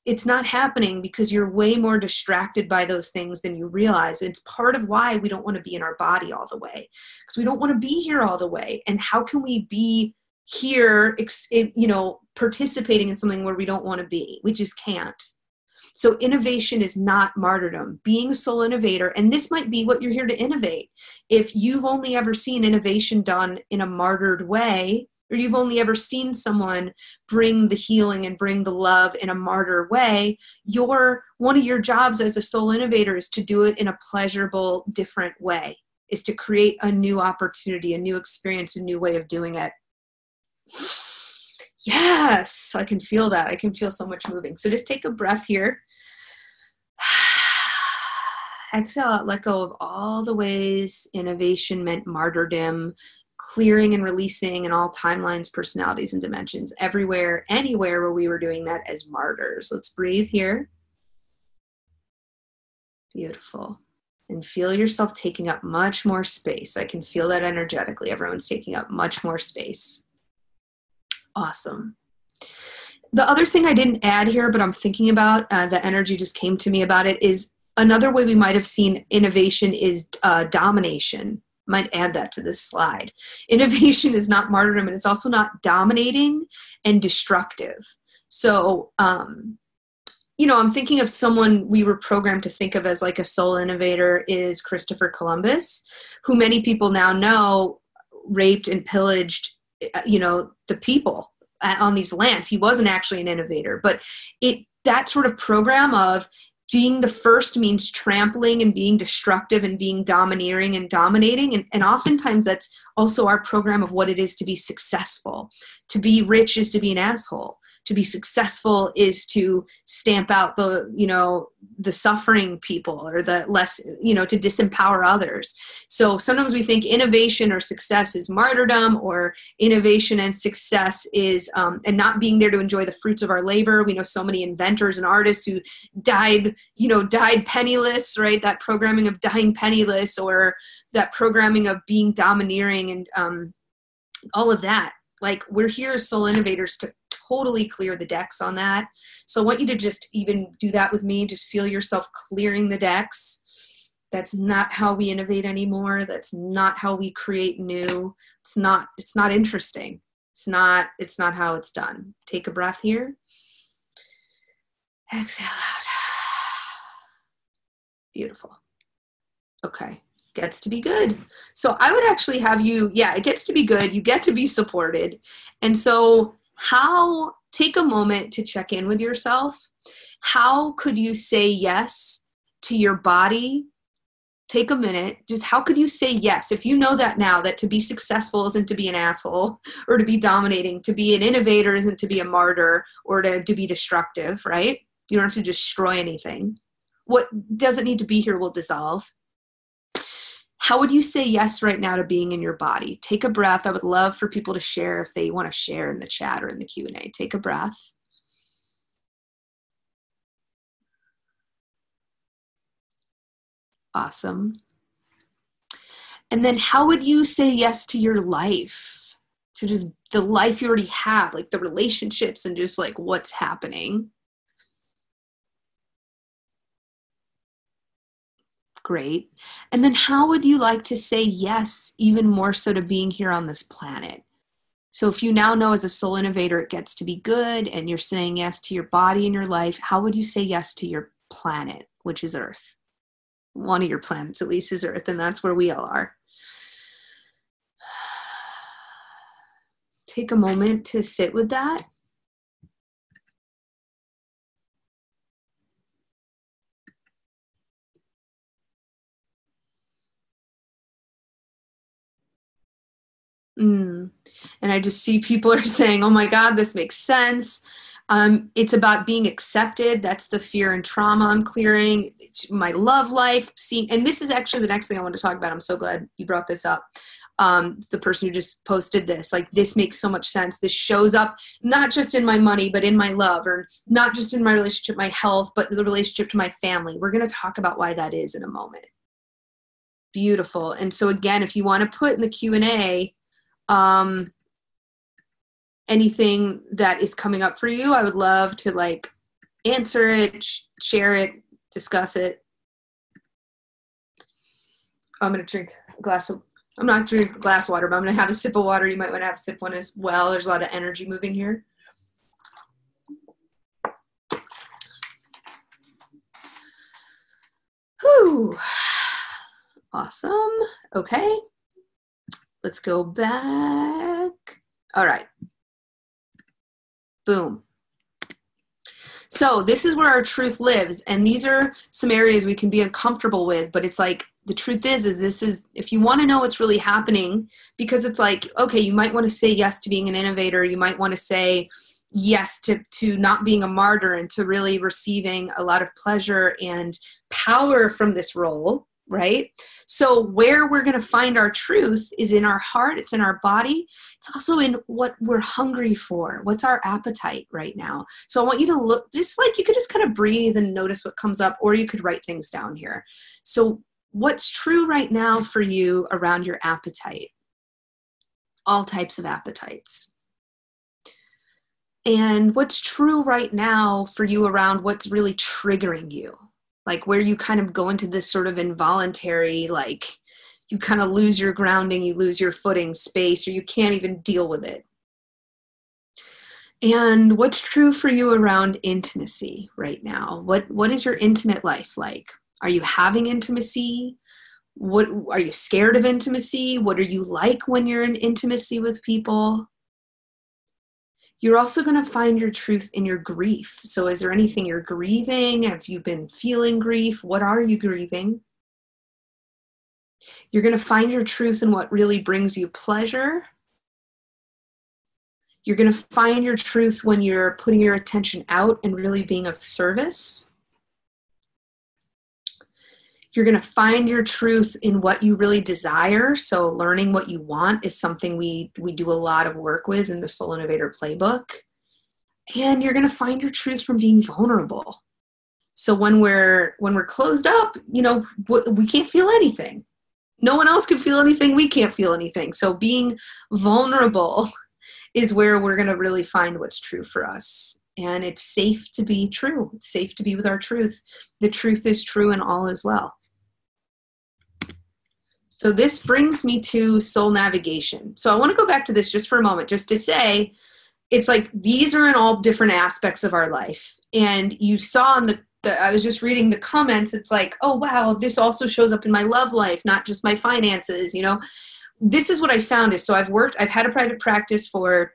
it's not happening because you're way more distracted by those things than you realize. It's part of why we don't want to be in our body all the way, because we don't want to be here all the way. And how can we be here, participating in something where we don't want to be? We just can't. So innovation is not martyrdom. Being a soul innovator, and this might be what you're here to innovate. If you've only ever seen innovation done in a martyred way, or you've only ever seen someone bring the healing and bring the love in a martyr way, one of your jobs as a soul innovator is to do it in a pleasurable, different way, is to create a new opportunity, a new experience, a new way of doing it. Yes, I can feel that. I can feel so much moving. So just take a breath here. Exhale out, let go of all the ways innovation meant martyrdom, clearing and releasing in all timelines, personalities, and dimensions, everywhere, anywhere where we were doing that as martyrs. Let's breathe here. Beautiful. And feel yourself taking up much more space. I can feel that energetically. Everyone's taking up much more space. Awesome. The other thing I didn't add here, but I'm thinking about, the energy just came to me about it, is another way we might have seen innovation is domination. Might add that to this slide. Innovation is not martyrdom, and it's also not dominating and destructive. So, I'm thinking of someone we were programmed to think of as like a soul innovator is Christopher Columbus, who many people now know raped and pillaged, the people on these lands. He wasn't actually an innovator, but that sort of program of being the first means trampling and being destructive and being domineering and dominating. And oftentimes that's also our program of what it is to be successful. To be rich is to be an asshole. To be successful is to stamp out the suffering people, or the less, to disempower others. So sometimes we think innovation or success is martyrdom, or innovation and success is, and not being there to enjoy the fruits of our labor. We know so many inventors and artists who died penniless, right? That programming of dying penniless, or that programming of being domineering, and all of that. Like, we're here as soul innovators to totally clear the decks on that. So I want you to just even do that with me. Just feel yourself clearing the decks. That's not how we innovate anymore. That's not how we create new. It's not interesting. It's not how it's done. Take a breath here. Exhale out. Beautiful. Okay. Gets to be good. So I would actually have you, it gets to be good. You get to be supported. And so take a moment to check in with yourself. How could you say yes to your body? Take a minute. Just how could you say yes? If you know that now, that to be successful isn't to be an asshole or to be dominating, to be an innovator isn't to be a martyr or to be destructive, right? You don't have to destroy anything. What doesn't need to be here will dissolve. How would you say yes right now to being in your body? Take a breath. I would love for people to share if they want to share in the chat or in the Q&A. Take a breath. Awesome. And then how would you say yes to your life? To just the life you already have, like the relationships and just like what's happening. Great. And then how would you like to say yes, even more so, to being here on this planet? So if you now know as a soul innovator, it gets to be good and you're saying yes to your body and your life, how would you say yes to your planet, which is Earth? One of your planets at least is Earth, and that's where we all are. Take a moment to sit with that. And I just see people are saying, oh my God, this makes sense. It's about being accepted. That's the fear and trauma I'm clearing. It's my love life, seeing, and this is actually the next thing I want to talk about. I'm so glad you brought this up. The person who just posted this, like, this makes so much sense. This shows up not just in my money, but in my love, or not just in my relationship, my health, but the relationship to my family. We're going to talk about why that is in a moment. Beautiful. And so again, if you want to put in the Q&A, anything that is coming up for you, I would love to like answer it, share it, discuss it. I'm going to drink a glass of, I'm not drinking a glass of water, but I'm going to have a sip of water. You might want to have a sip one as well. There's a lot of energy moving here. Whew. Awesome. Okay. Let's go back. All right. Boom. So this is where our truth lives. And these are some areas we can be uncomfortable with, but it's like, the truth is this is, if you want to know what's really happening, because it's like, okay, you might want to say yes to being an innovator. You might want to say yes to not being a martyr and to really receiving a lot of pleasure and power from this role, right? So where we're going to find our truth is in our heart. It's in our body. It's also in what we're hungry for. What's our appetite right now? So I want you to look, just like, you could just kind of breathe and notice what comes up, or you could write things down here. So what's true right now for you around your appetite? All types of appetites. And what's true right now for you around what's really triggering you? Like where you kind of go into this sort of involuntary, like you kind of lose your grounding, you lose your footing space, or you can't even deal with it. And what's true for you around intimacy right now? What is your intimate life like? Are you having intimacy? What are you scared of intimacy? What are you like when you're in intimacy with people? You're also going to find your truth in your grief. So is there anything you're grieving? Have you been feeling grief? What are you grieving? You're going to find your truth in what really brings you pleasure. You're going to find your truth when you're putting your attention out and really being of service. You're going to find your truth in what you really desire. So learning what you want is something we do a lot of work with in the Soul Innovator playbook. And you're going to find your truth from being vulnerable. So when we're closed up, we can't feel anything. No one else can feel anything. We can't feel anything. So being vulnerable is where we're going to really find what's true for us. And it's safe to be true. It's safe to be with our truth. The truth is true and all is well. So this brings me to soul navigation. So I want to go back to this just for a moment, just to say, it's like these are in all different aspects of our life. And you saw in I was just reading the comments, it's like, oh, wow, this also shows up in my love life, not just my finances, This is what I found is, so I've had a private practice for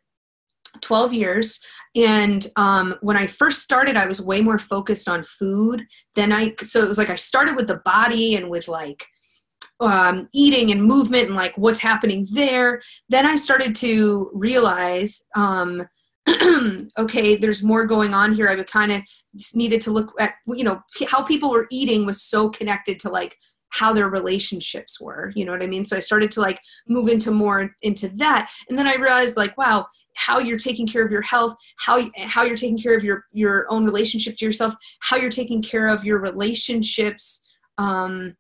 12 years. And when I first started, I was way more focused on food so it was like I started with the body and with like eating and movement and like what's happening there. Then I started to realize, okay, there's more going on here. I kind of just needed to look at, how people were eating was so connected to like how their relationships were, you know what I mean? So I started to like move more into that. And then I realized like, wow, how you're taking care of your health, how you're taking care of your own relationship to yourself, how you're taking care of your relationships, and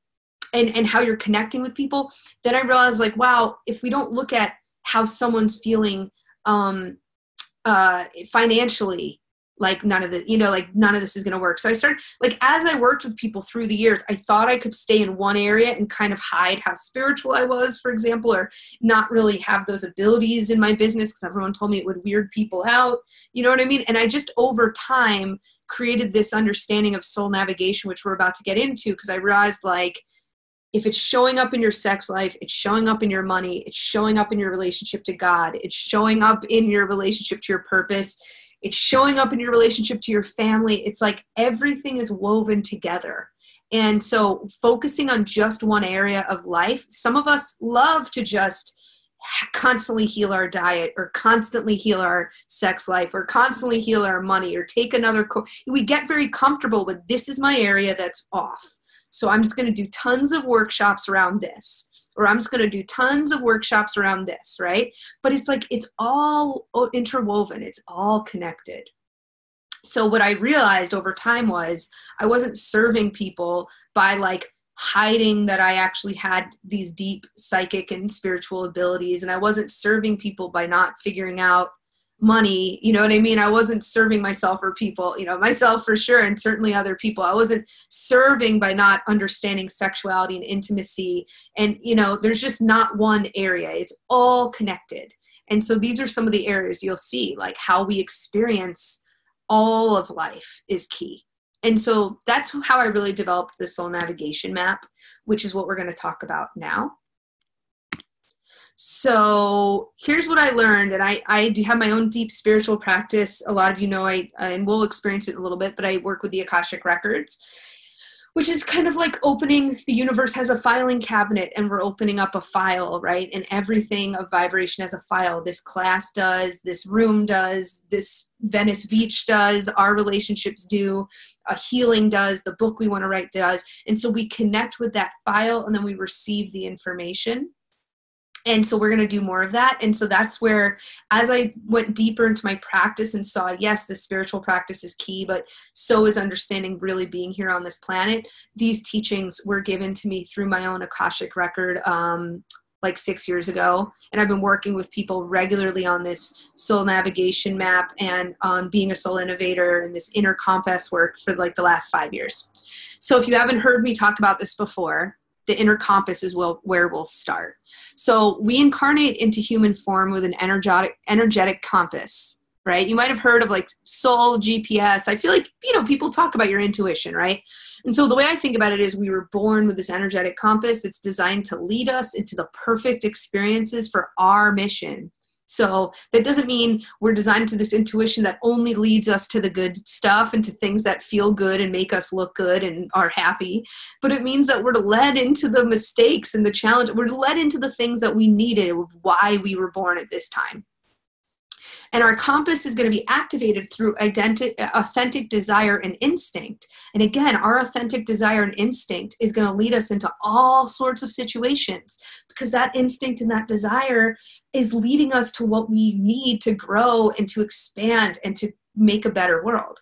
how you're connecting with people. Then I realized like, wow, if we don't look at how someone's feeling financially, like none of this is going to work. So I started, like, as I worked with people through the years, I thought I could stay in one area and kind of hide how spiritual I was, for example, or not really have those abilities in my business because everyone told me it would weird people out. You know what I mean? And I just over time created this understanding of soul navigation, which we're about to get into, because I realized like, if it's showing up in your sex life, it's showing up in your money, it's showing up in your relationship to God, it's showing up in your relationship to your purpose, it's showing up in your relationship to your family. It's like everything is woven together. And so focusing on just one area of life, some of us love to just constantly heal our diet, or constantly heal our sex life, or constantly heal our money, or take another we get very comfortable with, this is my area that's off, so I'm just going to do tons of workshops around this, or I'm just going to do tons of workshops around this, right? But it's like, it's all interwoven. It's all connected. So what I realized over time was I wasn't serving people by like hiding that I actually had these deep psychic and spiritual abilities. And I wasn't serving people by not figuring out money. You know what I mean? I wasn't serving myself or people, myself for sure, and certainly other people. I wasn't serving by not understanding sexuality and intimacy. And, there's just not one area. It's all connected. And so these are some of the areas you'll see, like how we experience all of life is key. And so that's how I really developed the soul navigation map, which is what we're going to talk about now. So here's what I learned, and I do have my own deep spiritual practice. A lot of you know, and we'll experience it a little bit, but I work with the Akashic Records, which is kind of like opening, the universe has a filing cabinet and we're opening up a file, right? And everything of vibration has a file. This class does, this room does, this Venice Beach does, our relationships do, a healing does, the book we want to write does. And so we connect with that file and then we receive the information. And so we're going to do more of that. And so that's where, as I went deeper into my practice and saw, yes, the spiritual practice is key, but so is understanding really being here on this planet. These teachings were given to me through my own Akashic record, like 6 years ago. And I've been working with people regularly on this soul navigation map and on being a soul innovator and this inner compass work for like the last 5 years. So if you haven't heard me talk about this before, the inner compass is where we'll start. So we incarnate into human form with an energetic compass, right? You might have heard of like soul GPS. I feel like, people talk about your intuition, right? And so the way I think about it is we were born with this energetic compass. It's designed to lead us into the perfect experiences for our mission. So that doesn't mean we're designed to this intuition that only leads us to the good stuff and to things that feel good and make us look good and are happy. But it means that we're led into the mistakes and the challenge. We're led into the things that we needed, why we were born at this time. And our compass is going to be activated through authentic desire and instinct. And again, our authentic desire and instinct is going to lead us into all sorts of situations, because that instinct and that desire is leading us to what we need to grow and to expand and to make a better world.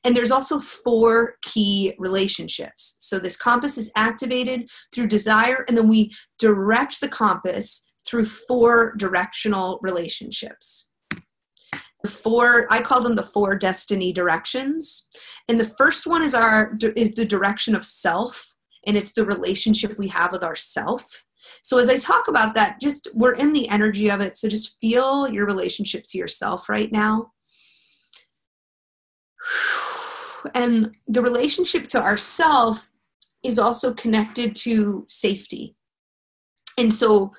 And there's also 4 key relationships. So this compass is activated through desire, and then we direct the compass through 4 directional relationships. I call them the 4 destiny directions. And the first one is the direction of self, and it's the relationship we have with ourself. So as I talk about that, we're in the energy of it. So just feel your relationship to yourself right now. And the relationship to ourself is also connected to safety. And so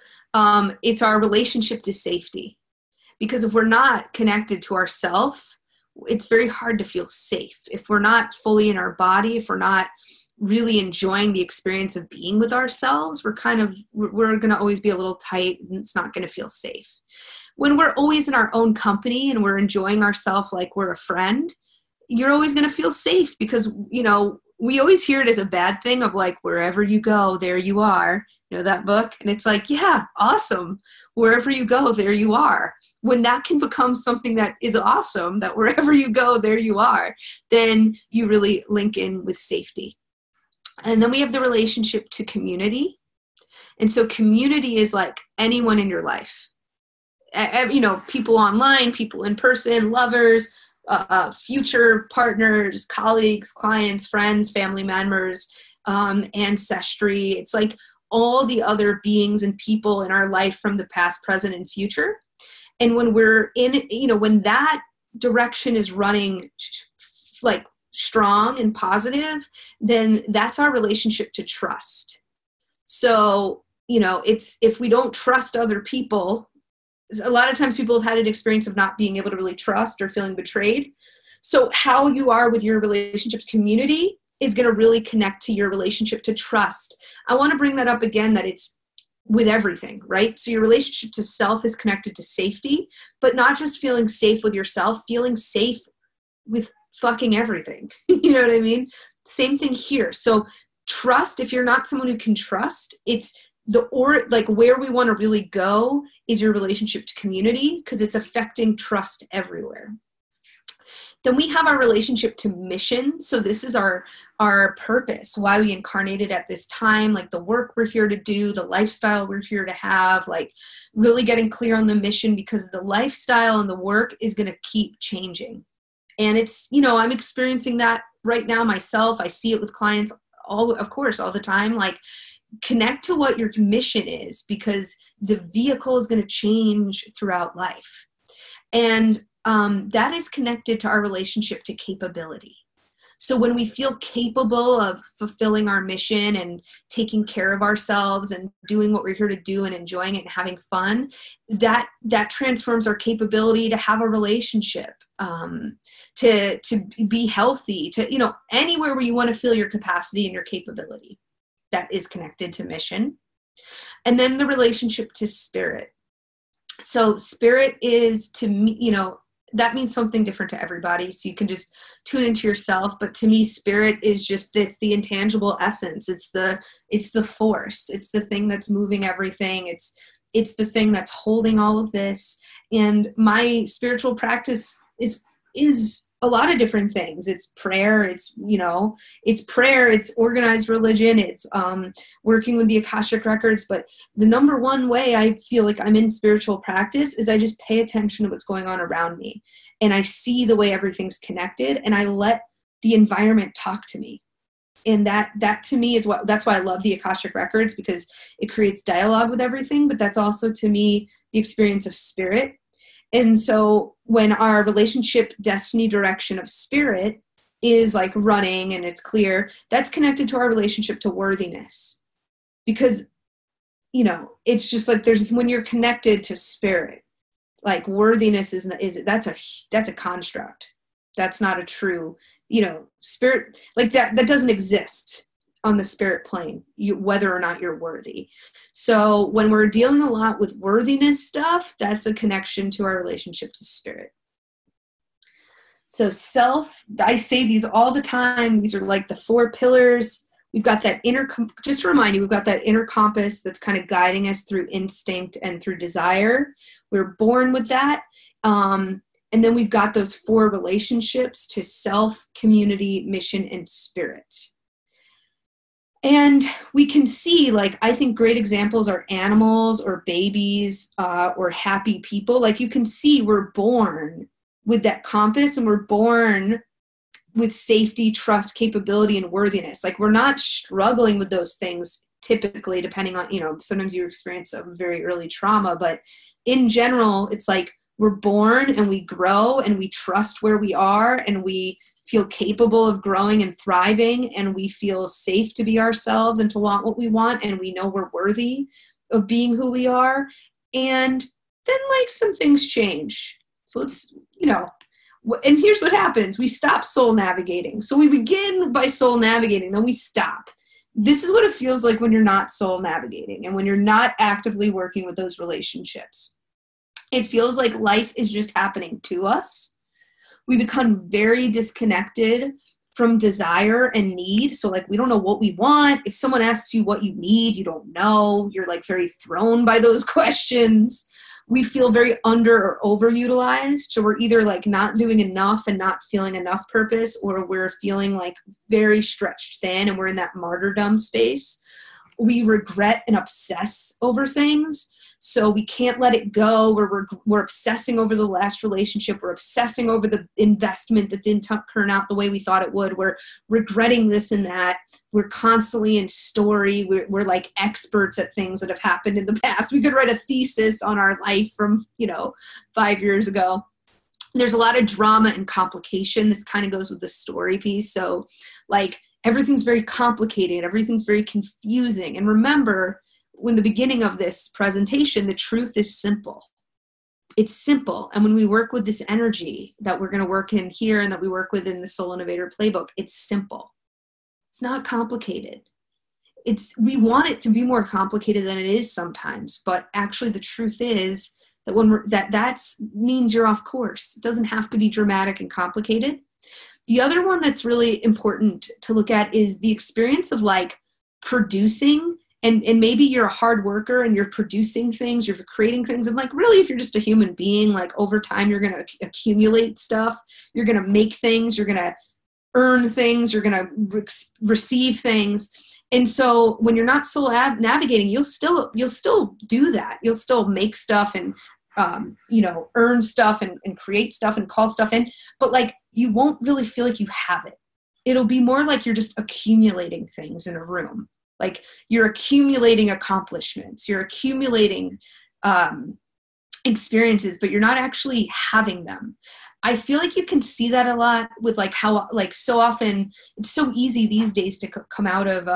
it's our relationship to safety. Because if we're not connected to ourself, it's very hard to feel safe. If we're not fully in our body, if we're not really enjoying the experience of being with ourselves, we're going to always be a little tight, and it's not going to feel safe. When we're always in our own company and we're enjoying ourselves like we're a friend, you're always going to feel safe, because, we always hear it as a bad thing of like, wherever you go, there you are. That book? And it's like, yeah, awesome. Wherever you go, there you are. When that can become something that is awesome, that wherever you go, there you are, then you really link in with safety. And then we have the relationship to community. And so community is like anyone in your life. People online, people in person, lovers, future partners, colleagues, clients, friends, family members, ancestry. It's like all the other beings and people in our life from the past, present, and future. And when we're when that direction is running like strong and positive, then that's our relationship to trust. So, it's, if we don't trust other people, a lot of times people have had an experience of not being able to really trust or feeling betrayed. So how you are with your relationships community is going to really connect to your relationship to trust. I want to bring that up again, that it's with everything, right? So your relationship to self is connected to safety, but not just feeling safe with yourself, feeling safe with fucking everything. You know what I mean? Same thing here. So trust, if you're not someone who can trust, it's like where we want to really go is your relationship to community, because it's affecting trust everywhere. Then we have our relationship to mission. So this is our purpose, why we incarnated at this time, like the work we're here to do, the lifestyle we're here to have, like really getting clear on the mission, because the lifestyle and the work is going to keep changing. And it's, I'm experiencing that right now myself. I see it with clients of course, all the time. Like, connect to what your mission is, because the vehicle is going to change throughout life. And that is connected to our relationship to capability. So when we feel capable of fulfilling our mission and taking care of ourselves and doing what we're here to do and enjoying it and having fun, that transforms our capability to have a relationship, to be healthy, to, anywhere where you want to feel your capacity and your capability. That is connected to mission. And then the relationship to spirit. So spirit is, to me, that means something different to everybody. So you can just tune into yourself. But to me, spirit is just, it's the intangible essence. It's the force. It's the thing that's moving everything. It's the thing that's holding all of this. And my spiritual practice is a lot of different things. It's prayer. It's prayer. It's organized religion. It's working with the Akashic records. But the number one way I feel like I'm in spiritual practice is I just pay attention to what's going on around me. And I see the way everything's connected, and I let the environment talk to me. And that to me that's why I love the Akashic records, because it creates dialogue with everything. But that's also, to me, the experience of spirit. And so when our relationship, destiny, direction of spirit is like running and it's clear, that's connected to our relationship to worthiness. Because, it's just like when you're connected to spirit, like worthiness that's a construct. That's not a true, spirit, like that doesn't exist on the spirit plane, whether or not you're worthy. So when we're dealing a lot with worthiness stuff, that's a connection to our relationship to spirit. So self, I say these all the time. These are like the 4 pillars. We've got that just to remind you, we've got that inner compass that's kind of guiding us through instinct and through desire. We're born with that. And then we've got those 4 relationships to self, community, mission, and spirit. And we can see, like, I think great examples are animals or babies or happy people. Like, you can see we're born with that compass, and we're born with safety, trust, capability, and worthiness. Like, we're not struggling with those things typically, depending on, sometimes you experience a very early trauma. But in general, it's like we're born and we grow and we trust where we are, and we feel capable of growing and thriving, and we feel safe to be ourselves and to want what we want, and we know we're worthy of being who we are. And then, like, some things change. So it's, and here's what happens. We stop soul navigating. So we begin by soul navigating, then we stop. This is what it feels like when you're not soul navigating and when you're not actively working with those relationships. It feels like life is just happening to us. We become very disconnected from desire and need. So, like, we don't know what we want. If someone asks you what you need, you don't know. You're, like, very thrown by those questions. We feel very under or overutilized. So we're either, like, not doing enough and not feeling enough purpose, or we're feeling, like, very stretched thin and we're in that martyrdom space. We regret and obsess over things. So we can't let it go, where we're obsessing over the last relationship. We're obsessing over the investment that didn't turn out the way we thought it would. We're regretting this and that. We're constantly in story. We're like experts at things that have happened in the past. We could write a thesis on our life from, 5 years ago. There's a lot of drama and complication. This kind of goes with the story piece. So, like, everything's very complicated. Everything's very confusing. And remember, in the beginning of this presentation, the truth is simple. It's simple. And when we work with this energy that we're going to work in here and that we work with in the Soul Innovator playbook, it's simple. It's not complicated. we want it to be more complicated than it is sometimes, but actually the truth is that that's means you're off course. It doesn't have to be dramatic and complicated. The other one that's really important to look at is the experience of like producing, and maybe you're a hard worker and you're producing things, you're creating things. And like, really, if you're just a human being, like over time, you're going to accumulate stuff. You're going to make things, you're going to earn things, you're going to receive things. And so when you're not soul navigating, you'll still do that. You'll still make stuff and, earn stuff and create stuff and call stuff in, but like, you won't really feel like you have it. It'll be more like you're just accumulating things in a room. Like you're accumulating accomplishments, you're accumulating experiences, but you're not actually having them. I feel like you can see that a lot with like how, like so often it's so easy these days to come out of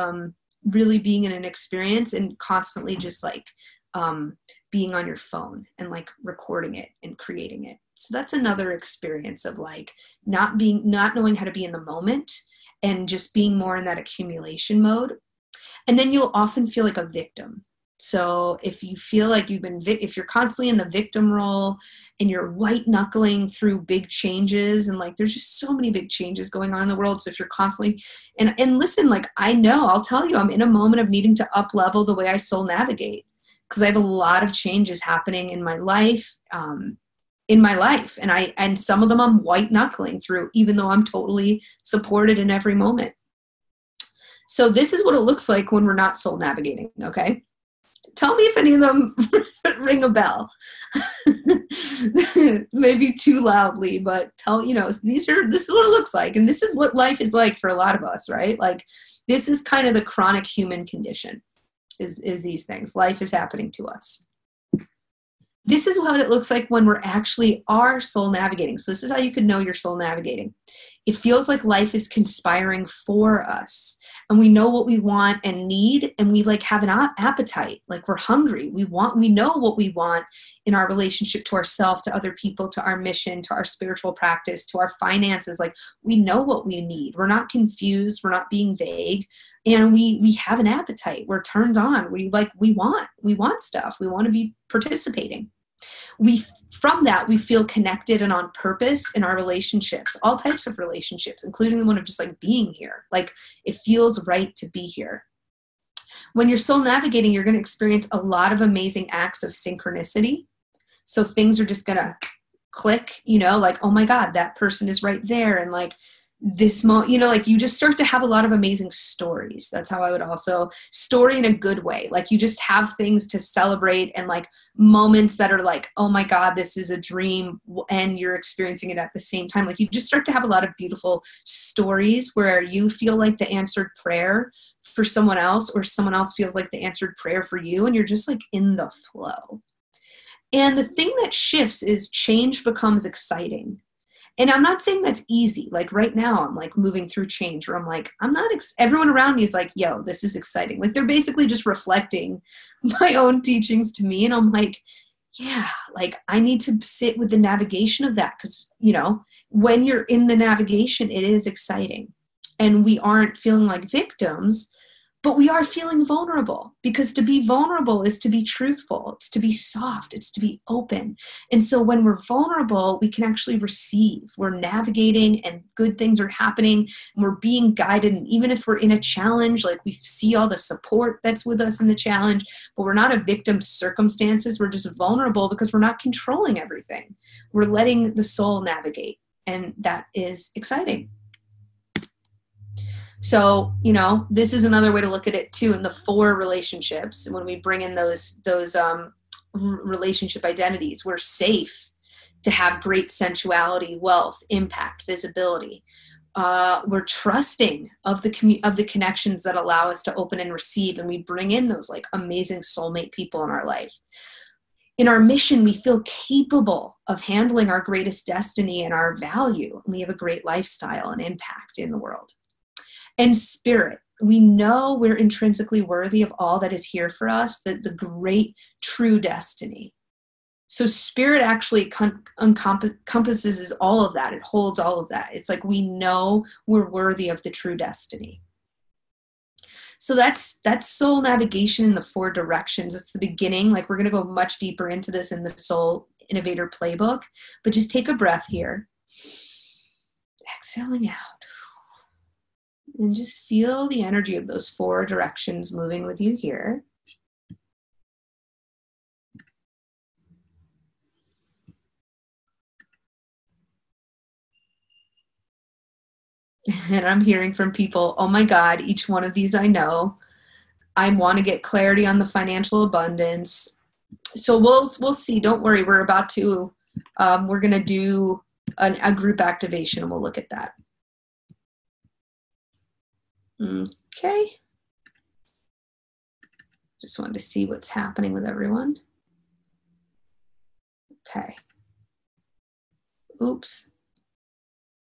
really being in an experience and constantly just like being on your phone and like recording it and creating it. So that's another experience of like not knowing how to be in the moment and just being more in that accumulation mode. And then you'll often feel like a victim. So if you feel like if you're constantly in the victim role and you're white knuckling through big changes, and like, there's just so many big changes going on in the world. So if you're constantly, and listen, like, I'll tell you, I'm in a moment of needing to up level the way I soul navigate, because I have a lot of changes happening in my life, and some of them I'm white knuckling through, even though I'm totally supported in every moment. So this is what it looks like when we're not soul navigating. Okay. Tell me if any of them ring a bell. Maybe too loudly, but this is what it looks like. And this is what life is like for a lot of us, right? Like, this is kind of the chronic human condition is these things. Life is happening to us. This is what it looks like when we're actually are soul navigating. So this is how you can know you're soul navigating. It feels like life is conspiring for us, and we know what we want and need, and we like have an appetite, like we're hungry. We know what we want in our relationship to ourselves, to other people, to our mission, to our spiritual practice, to our finances. Like, we know what we need. We're not confused. We're not being vague. And we have an appetite. We're turned on. We want stuff. We want to be participating. From that, we feel connected and on purpose in our relationships, all types of relationships, including the one of just like being here. Like, it feels right to be here. When you're soul navigating, you're going to experience a lot of amazing acts of synchronicity. So things are just going to click, like, oh my God, that person is right there. And like, this like, you just start to have a lot of amazing stories. That's how I would also story in a good way. Like, you just have things to celebrate, and like moments that are like, oh my God, this is a dream, and you're experiencing it at the same time. Like, you just start to have a lot of beautiful stories where you feel like the answered prayer for someone else, or someone else feels like the answered prayer for you, and you're just like in the flow. And the thing that shifts is change becomes exciting. And I'm not saying that's easy. Like, right now, I'm like moving through change where I'm like, everyone around me is like, yo, this is exciting. Like, they're basically just reflecting my own teachings to me. And I'm like, yeah, like, I need to sit with the navigation of that. Because, when you're in the navigation, it is exciting. And we aren't feeling like victims, but we are feeling vulnerable, because to be vulnerable is to be truthful. It's to be soft. It's to be open. And so when we're vulnerable, we can actually receive. We're navigating, and good things are happening, and we're being guided. And even if we're in a challenge, like, we see all the support that's with us in the challenge, but we're not a victim to circumstances. We're just vulnerable because we're not controlling everything. We're letting the soul navigate. And that is exciting. So, this is another way to look at it too. In the 4 relationships, when we bring in those relationship identities, we're safe to have great sensuality, wealth, impact, visibility. We're trusting of the connections that allow us to open and receive, and we bring in those like amazing soulmate people in our life. In our mission, we feel capable of handling our greatest destiny and our value, and we have a great lifestyle and impact in the world. And spirit, we know we're intrinsically worthy of all that is here for us, the great true destiny. So spirit actually encompasses all of that. It holds all of that. It's like, we know we're worthy of the true destiny. So that's soul navigation in the 4 directions. It's the beginning. Like, we're going to go much deeper into this in the Soul Innovator playbook, but just take a breath here. Exhaling out. And just feel the energy of those 4 directions moving with you here. And I'm hearing from people, oh my God, each one of these I know. I want to get clarity on the financial abundance. So we'll see. Don't worry. We're about to, we're going to do a group activation and we'll look at that. Okay. Just wanted to see what's happening with everyone. Okay. Oops.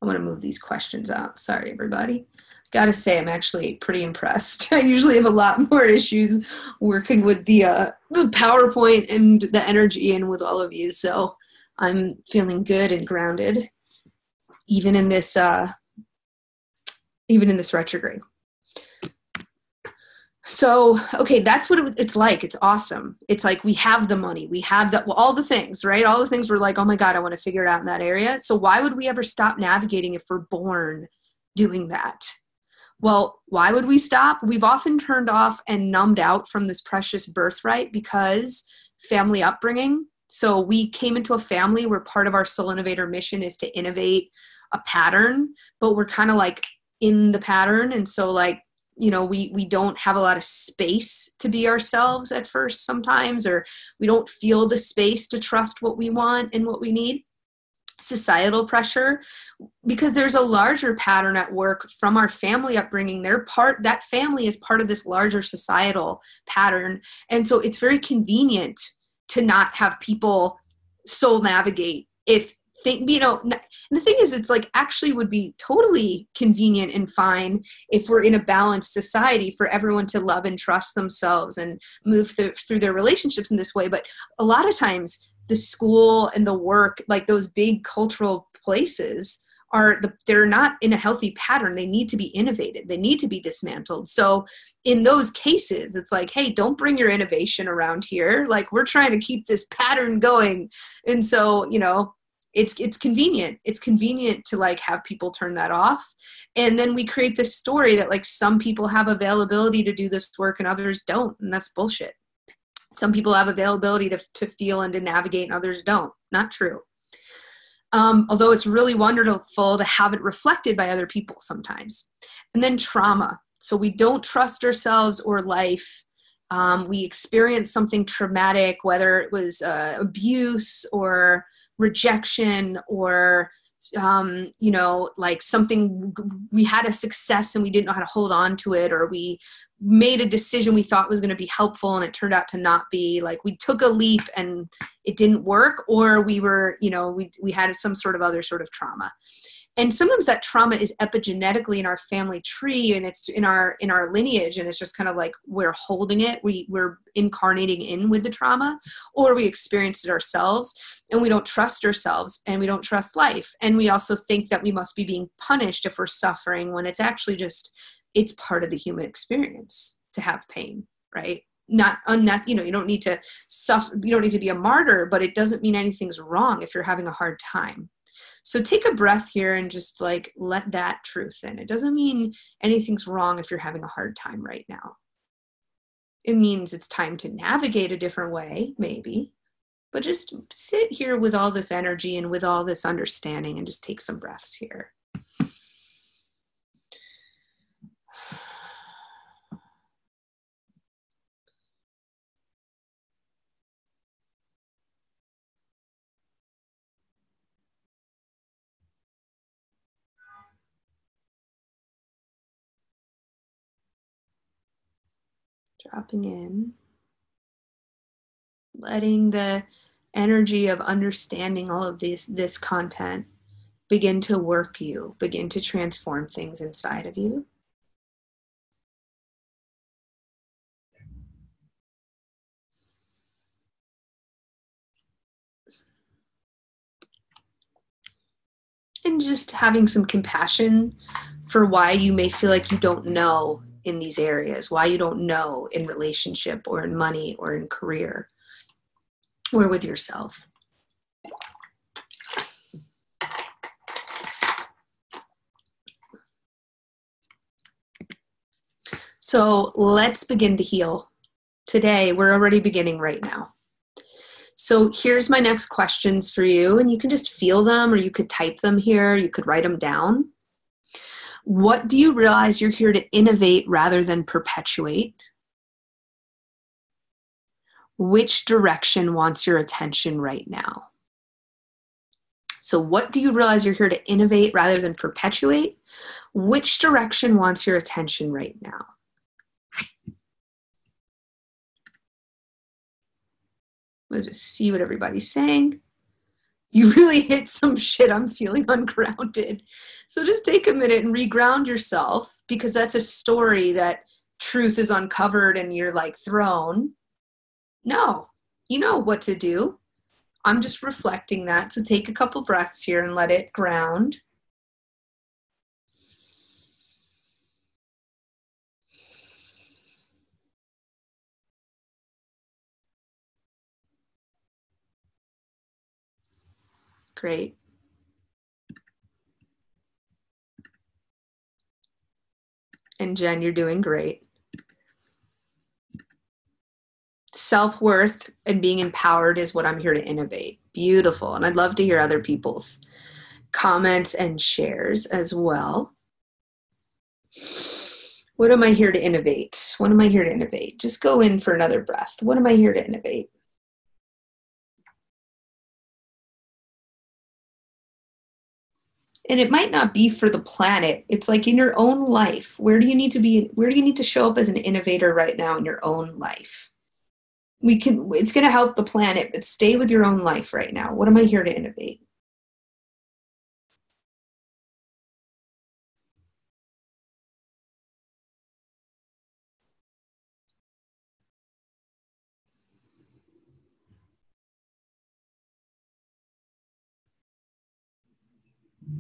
I want to move these questions out. Sorry, everybody. Gotta say, I'm actually pretty impressed. I usually have a lot more issues working with the PowerPoint and the energy and with all of you. So I'm feeling good and grounded, even in this retrograde. So, okay, that's what it's like. It's awesome. It's like we have the money. We have all the things, right? All the things we're like, oh my God, I want to figure it out in that area. So why would we ever stop navigating if we're born doing that? Well, why would we stop? We've often turned off and numbed out from this precious birthright because family upbringing. So we came into a family where part of our Soul Innovator mission is to innovate a pattern, but we're kind of like in the pattern. And so like, you know, we don't have a lot of space to be ourselves at first sometimes, or we don't feel the space to trust what we want and what we need. Societal pressure, because there's a larger pattern at work from our family upbringing. That family is part of this larger societal pattern. And so it's very convenient to not have people soul navigate the thing is, it's like actually would be totally convenient and fine if we're in a balanced society for everyone to love and trust themselves and move through their relationships in this way. But a lot of times the school and the work, like those big cultural places, they're not in a healthy pattern. They need to be innovated. They need to be dismantled. So in those cases, it's like, hey, don't bring your innovation around here. Like, we're trying to keep this pattern going. And so, you know, it's convenient. It's convenient to like have people turn that off. And then we create this story that like some people have availability to do this work and others don't. And that's bullshit. Some people have availability to feel and to navigate and others don't. Not true. Although it's really wonderful to have it reflected by other people sometimes. And then trauma. So we don't trust ourselves or life. We experience something traumatic, whether it was abuse or rejection or, you know, like something, we had a success and we didn't know how to hold on to it, or we made a decision we thought was going to be helpful and it turned out to not be. Like, we took a leap and it didn't work, or we were, you know, we had some sort of other sort of trauma. And sometimes that trauma is epigenetically in our family tree and it's in our lineage, and it's just kind of like we're holding it. We're incarnating in with the trauma, or we experienced it ourselves and we don't trust ourselves and we don't trust life. And we also think that we must be being punished if we're suffering, when it's actually just, it's part of the human experience to have pain, right? Not you know, you don't need to suffer, you don't need to be a martyr, but it doesn't mean anything's wrong if you're having a hard time. So take a breath here and just like let that truth in. It doesn't mean anything's wrong if you're having a hard time right now. It means it's time to navigate a different way, maybe, but just sit here with all this energy and with all this understanding and just take some breaths here. Dropping in, letting the energy of understanding all of this content begin to work you, begin to transform things inside of you. And just having some compassion for why you may feel like you don't know in these areas, why you don't know in relationship or in money or in career or with yourself. So let's begin to heal. Today, we're already beginning right now. So here's my next questions for you, and you can just feel them, or you could type them here, you could write them down. What do you realize you're here to innovate rather than perpetuate? Which direction wants your attention right now? So what do you realize you're here to innovate rather than perpetuate? Which direction wants your attention right now? We'll just see what everybody's saying. You really hit some shit. I'm feeling ungrounded. So just take a minute and reground yourself, because that's a story that truth is uncovered and you're like thrown. No, you know what to do. I'm just reflecting that. So take a couple breaths here and let it ground. Great. And Jen, you're doing great. Self-worth and being empowered is what I'm here to innovate. Beautiful. And I'd love to hear other people's comments and shares as well. What am I here to innovate? What am I here to innovate? Just go in for another breath. What am I here to innovate? And it might not be for the planet. It's like in your own life. Where do you need to be? Where do you need to show up as an innovator right now in your own life? It's going to help the planet, but stay with your own life right now. What am I here to innovate?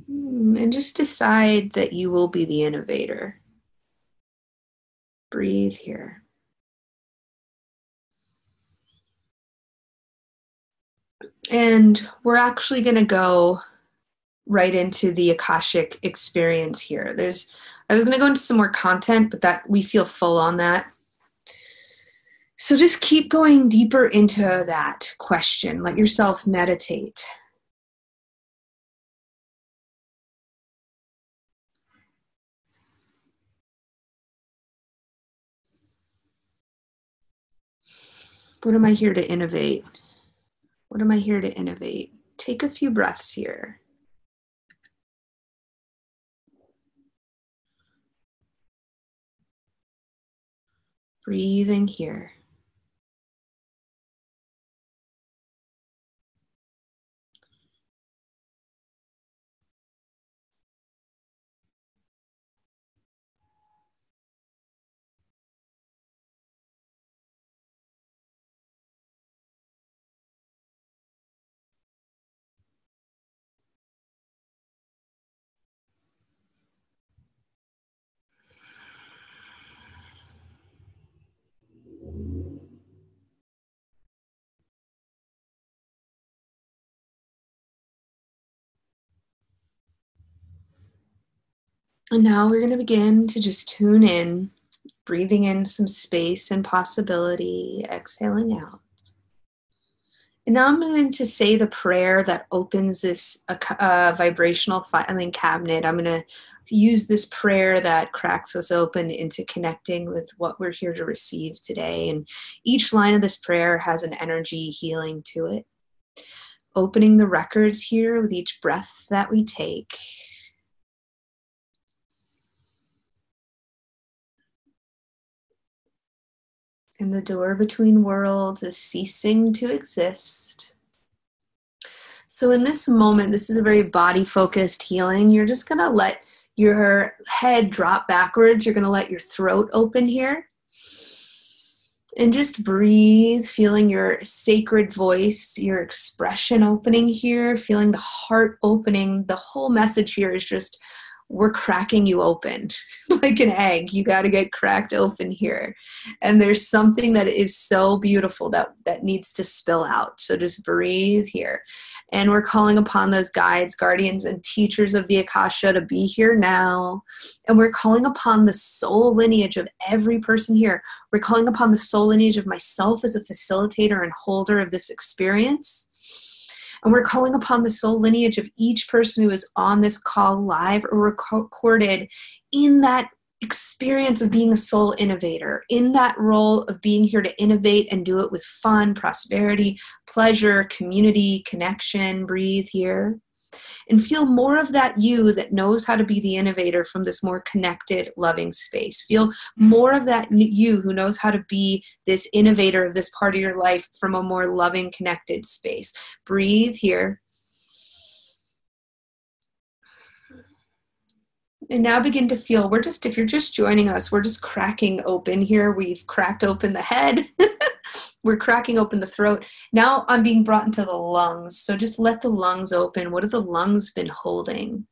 And just decide that you will be the innovator. Breathe here. And we're actually going to go right into the Akashic experience here. I was going to go into some more content, but that we feel full on that. So just keep going deeper into that question. Let yourself meditate. What am I here to innovate? What am I here to innovate? Take a few breaths here. Breathing here. And now we're going to begin to just tune in, breathing in some space and possibility, exhaling out. And now I'm going to say the prayer that opens this vibrational filing cabinet. I'm going to use this prayer that cracks us open into connecting with what we're here to receive today. And each line of this prayer has an energy healing to it. Opening the records here with each breath that we take. And the door between worlds is ceasing to exist. So in this moment, this is a very body-focused healing. You're just going to let your head drop backwards. You're going to let your throat open here. And just breathe, feeling your sacred voice, your expression opening here, feeling the heart opening. The whole message here is just we're cracking you open like an egg. You got to get cracked open here. And there's something that is so beautiful that needs to spill out. So just breathe here. And we're calling upon those guides, guardians, and teachers of the Akasha to be here now. And we're calling upon the soul lineage of every person here. We're calling upon the soul lineage of myself as a facilitator and holder of this experience. And we're calling upon the soul lineage of each person who is on this call live or recorded in that experience of being a soul innovator, in that role of being here to innovate and do it with fun, prosperity, pleasure, community, connection. Breathe here. And feel more of that you that knows how to be the innovator from this more connected, loving space. Feel more of that you who knows how to be this innovator of this part of your life from a more loving, connected space. Breathe here. And now begin to feel, if you're just joining us, we're just cracking open here. We've cracked open the head. We're cracking open the throat. Now I'm being brought into the lungs. So just let the lungs open. What have the lungs been holding?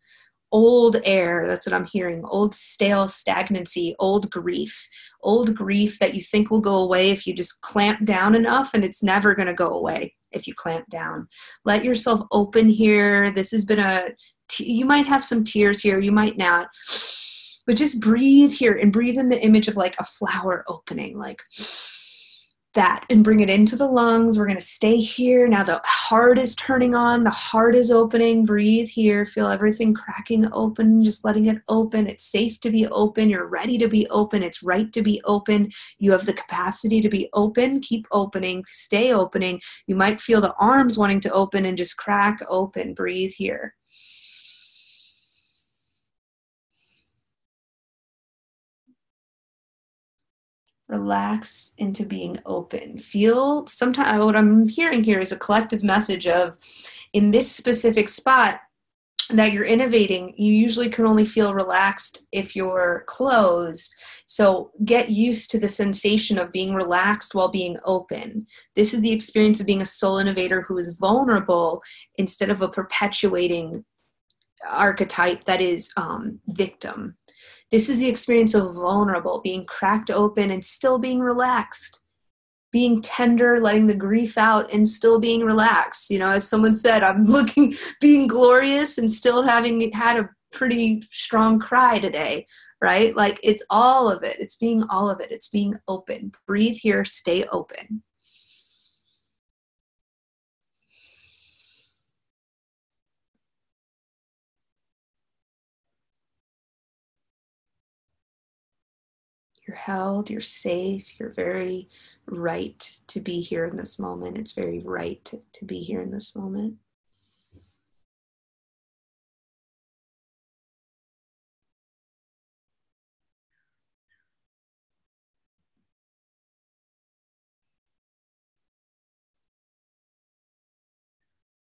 Old air, that's what I'm hearing. Old stale stagnancy, old grief that you think will go away if you just clamp down enough, and it's never going to go away if you clamp down. Let yourself open here. This has been you might have some tears here, you might not, but just breathe here and breathe in the image of like a flower opening, like that, and bring it into the lungs. We're going to stay here. Now the heart is turning on. The heart is opening. Breathe here. Feel everything cracking open, just letting it open. It's safe to be open. You're ready to be open. It's right to be open. You have the capacity to be open. Keep opening. Stay opening. You might feel the arms wanting to open and just crack open. Breathe here. Relax into being open. Feel, sometimes what I'm hearing here is a collective message of, in this specific spot that you're innovating, you usually can only feel relaxed if you're closed. So get used to the sensation of being relaxed while being open. This is the experience of being a soul innovator who is vulnerable instead of a perpetuating archetype that is victim. This is the experience of vulnerable, being cracked open and still being relaxed, being tender, letting the grief out and still being relaxed. You know, as someone said, being glorious and still having had a pretty strong cry today, right? Like it's all of it. It's being all of it. It's being open. Breathe here, stay open. You're held, you're safe, you're very right to be here in this moment. It's very right to be here in this moment.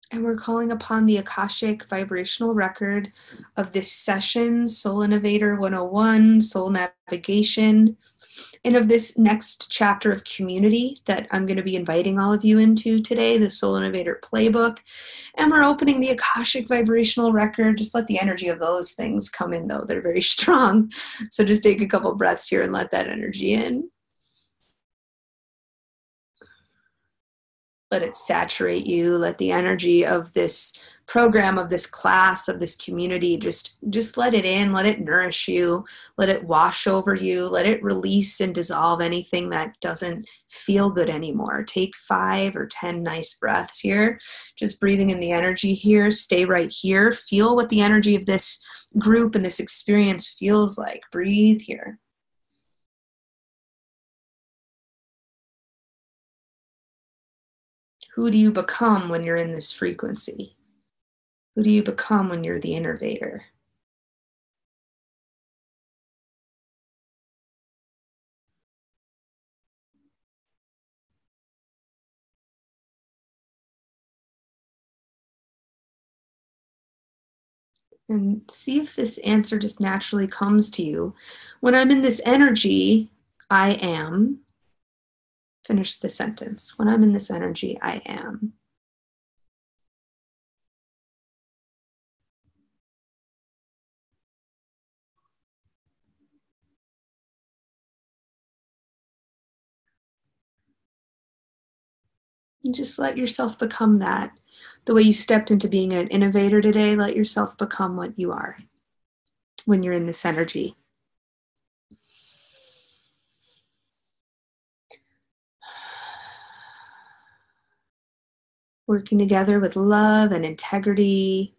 And we're calling upon the Akashic vibrational record of this session, Soul Innovator 101, Soul Navigation, and of this next chapter of community that I'm going to be inviting all of you into today, the Soul Innovator Playbook. And we're opening the Akashic vibrational record. Just let the energy of those things come in, though. They're very strong. So just take a couple breaths here and let that energy in. Let it saturate you. Let the energy of this program, of this class, of this community, just let it in. Let it nourish you. Let it wash over you. Let it release and dissolve anything that doesn't feel good anymore. Take 5 or 10 nice breaths here. Just breathing in the energy here. Stay right here. Feel what the energy of this group and this experience feels like. Breathe here. Who do you become when you're in this frequency? Who do you become when you're the innovator? And see if this answer just naturally comes to you. When I'm in this energy, I am. Finish the sentence. When I'm in this energy, I am. And just let yourself become that. The way you stepped into being an innovator today, let yourself become what you are when you're in this energy. Working together with love and integrity.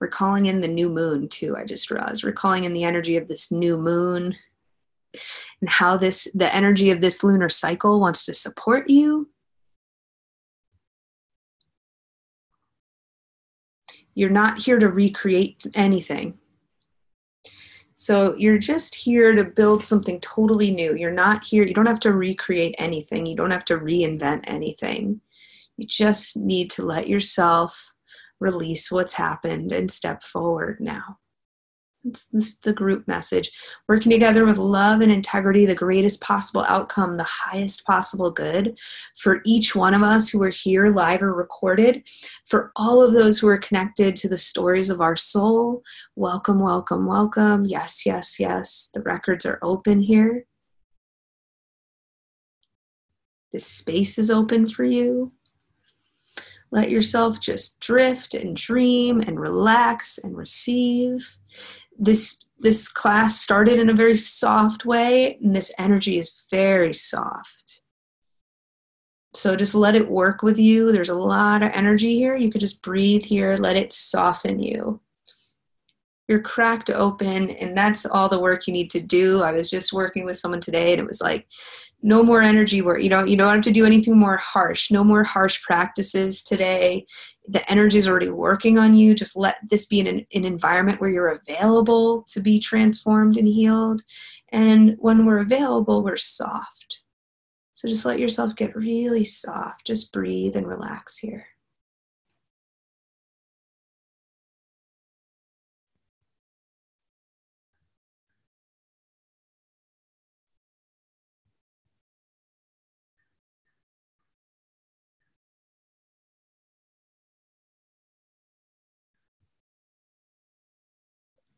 We're calling in the new moon too, I just realized. We're calling in the energy of this new moon and how the energy of this lunar cycle wants to support you. You're not here to recreate anything. So you're just here to build something totally new. You're not here, you don't have to recreate anything. You don't have to reinvent anything. You just need to let yourself release what's happened and step forward now. It's the group message. Working together with love and integrity, the greatest possible outcome, the highest possible good for each one of us who are here live or recorded, for all of those who are connected to the stories of our soul. Welcome, welcome, welcome. Yes, yes, yes. The records are open here. This space is open for you. Let yourself just drift and dream and relax and receive. This class started in a very soft way, and this energy is very soft. So just let it work with you. There's a lot of energy here. You could just breathe here, let it soften you. You're cracked open, and that's all the work you need to do. I was just working with someone today, and it was like, no more energy work. You don't have to do anything more harsh. No more harsh practices today. The energy is already working on you. Just let this be an environment where you're available to be transformed and healed. And when we're available, we're soft. So just let yourself get really soft. Just breathe and relax here.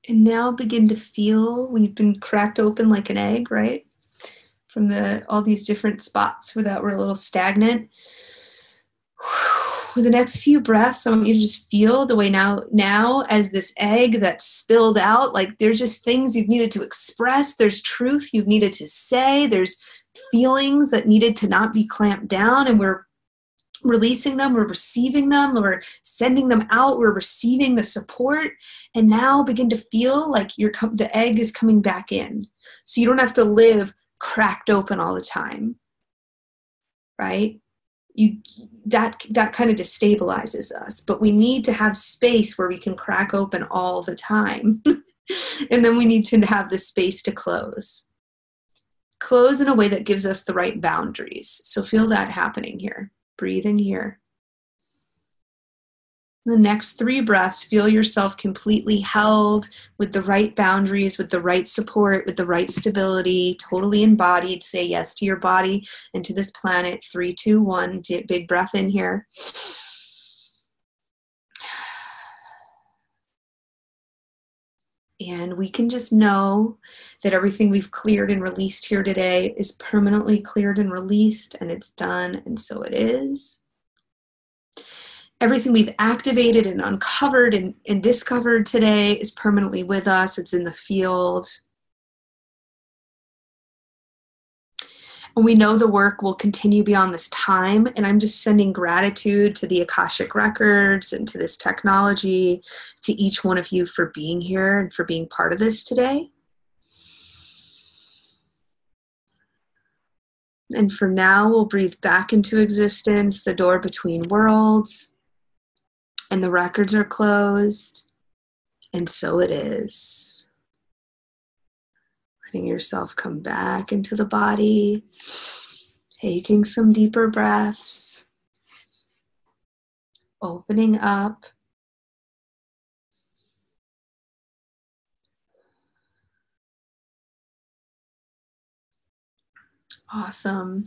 And now begin to feel, we've been cracked open like an egg, right? From all these different spots where that were a little stagnant. For the next few breaths, I want you to just feel the way now as this egg that's spilled out, like there's just things you've needed to express. There's truth you've needed to say. There's feelings that needed to not be clamped down, and we're releasing them, we're receiving them, we're sending them out, we're receiving the support, and now begin to feel like the egg is coming back in. So you don't have to live cracked open all the time, right? That kind of destabilizes us, but we need to have space where we can crack open all the time. And then we need to have the space to close in a way that gives us the right boundaries. So feel that happening here. Breathing here. The next 3 breaths, feel yourself completely held with the right boundaries, with the right support, with the right stability, totally embodied. Say yes to your body and to this planet. 3, 2, 1. Big breath in here. And we can just know that everything we've cleared and released here today is permanently cleared and released, and it's done, and so it is. Everything we've activated and uncovered and discovered today is permanently with us. It's in the field. And we know the work will continue beyond this time. And I'm just sending gratitude to the Akashic Records and to this technology, to each one of you for being here and for being part of this today. And for now, we'll breathe back into existence, the door between worlds, and the records are closed. And so it is. Letting yourself come back into the body, taking some deeper breaths, opening up. Awesome.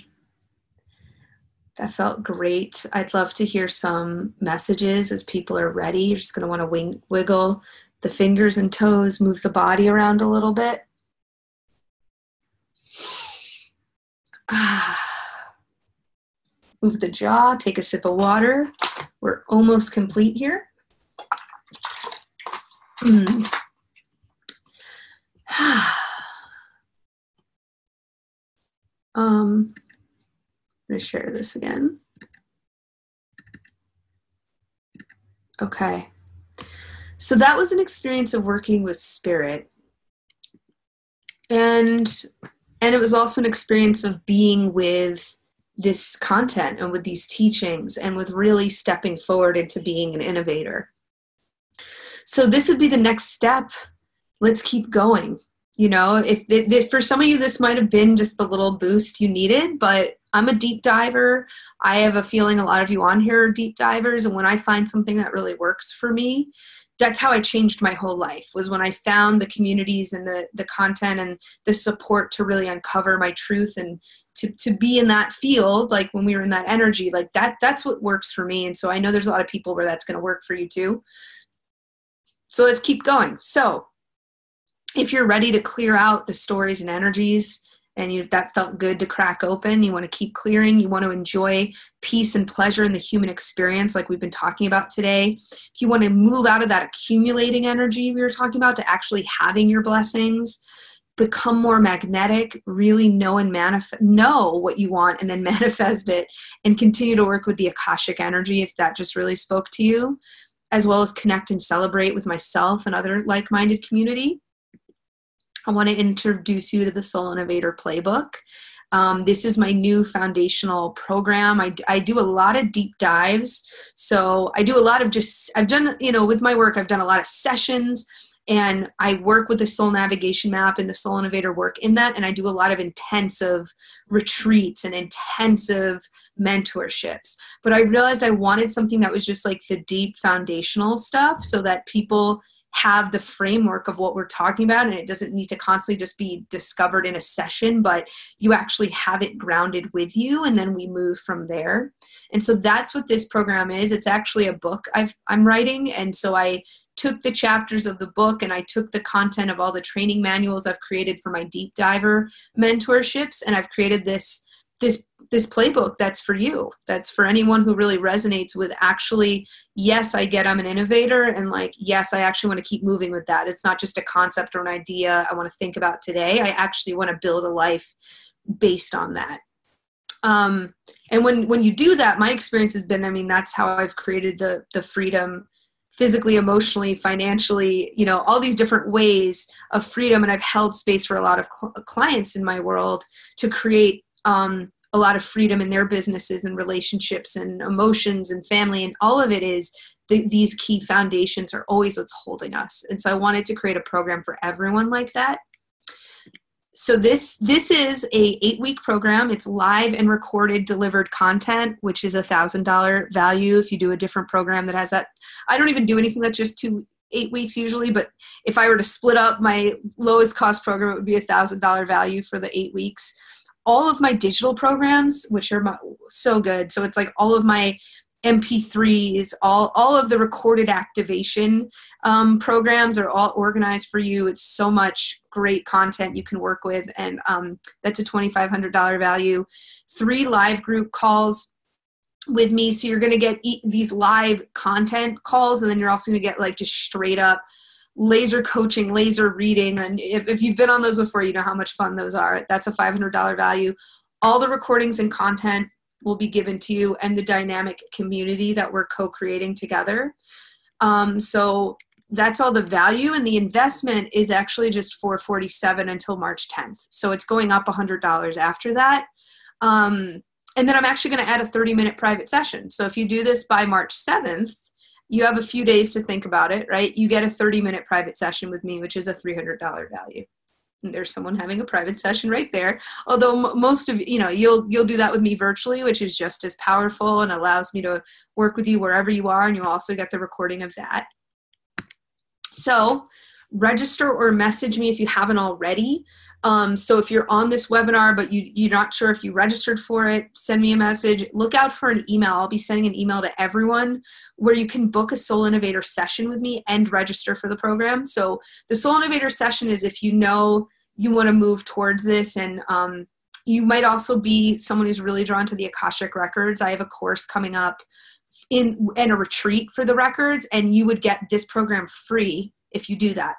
That felt great. I'd love to hear some messages as people are ready. You're just going to want to wiggle the fingers and toes, move the body around a little bit. Move the jaw, take a sip of water. We're almost complete here. I'm going to share this again. Okay. So that was an experience of working with spirit. And it was also an experience of being with this content and with these teachings and with really stepping forward into being an innovator. So this would be the next step. Let's keep going. You know, if for some of you, this might have been just the little boost you needed, but I'm a deep diver. I have a feeling a lot of you on here are deep divers. And when I find something that really works for me, that's how I changed my whole life, was when I found the communities and the content and the support to really uncover my truth and to be in that field, like when we were in that energy, like that's what works for me. And so I know there's a lot of people where that's going to work for you too. So let's keep going. So if you're ready to clear out the stories and energies, and that felt good to crack open, you want to keep clearing, you want to enjoy peace and pleasure in the human experience like we've been talking about today. If you want to move out of that accumulating energy we were talking about to actually having your blessings, become more magnetic, really know what you want and then manifest it, and continue to work with the Akashic energy if that just really spoke to you, as well as connect and celebrate with myself and other like-minded community, I want to introduce you to the Soul Innovator Playbook. This is my new foundational program. I do a lot of deep dives. So I do a lot of I've done, with my work, I've done a lot of sessions, and I work with the Soul Navigation Map and the Soul Innovator work in that. And I do a lot of intensive retreats and intensive mentorships. But I realized I wanted something that was just like the deep foundational stuff so that people have the framework of what we're talking about, and it doesn't need to constantly just be discovered in a session, but you actually have it grounded with you, and then we move from there. And so that's what this program is. It's actually a book I'm writing, and so I took the chapters of the book and I took the content of all the training manuals I've created for my deep diver mentorships, and I've created this playbook that's for you. That's for anyone who really resonates with actually, yes, I get I'm an innovator, and like, yes, I actually want to keep moving with that. It's not just a concept or an idea I want to think about today. I actually want to build a life based on that. And when you do that, my experience has been, that's how I've created the freedom physically, emotionally, financially, all these different ways of freedom. And I've held space for a lot of clients in my world to create a lot of freedom in their businesses and relationships and emotions and family. And all of it is these key foundations are always what's holding us. And so I wanted to create a program for everyone like that. So this is a 8-week program. It's live and recorded, delivered content, which is $1,000 value. If you do a different program that has that, I don't even do anything that's just 8 weeks usually, but if I were to split up my lowest cost program, it would be $1,000 value for the 8 weeks. All of my digital programs, which are so good. So it's like all of my MP3s, all of the recorded activation programs are all organized for you. It's so much great content you can work with. And that's a $2,500 value. 3 live group calls with me. So you're going to get these live content calls, and then you're also going to get like just straight up laser coaching, laser reading. And if you've been on those before, you know how much fun those are. That's a $500 value. All the recordings and content will be given to you, and the dynamic community that we're co-creating together. So that's all the value, and the investment is actually just $447 until March 10th. So it's going up $100 after that. And then I'm actually going to add a 30-minute private session. So if you do this by March 7th, you have a few days to think about it, right? You get a 30-minute private session with me, which is a $300 value. And there's someone having a private session right there. Although most of you'll do that with me virtually, which is just as powerful and allows me to work with you wherever you are, and you'll also get the recording of that. So register or message me if you haven't already. So if you're on this webinar, but you're not sure if you registered for it, send me a message. Look out for an email. I'll be sending an email to everyone where you can book a Soul Innovator session with me and register for the program. So the Soul Innovator session is if you know you want to move towards this and You might also be someone who's really drawn to the Akashic records. I have a course coming up in a retreat for the records, and you would get this program free if you do that.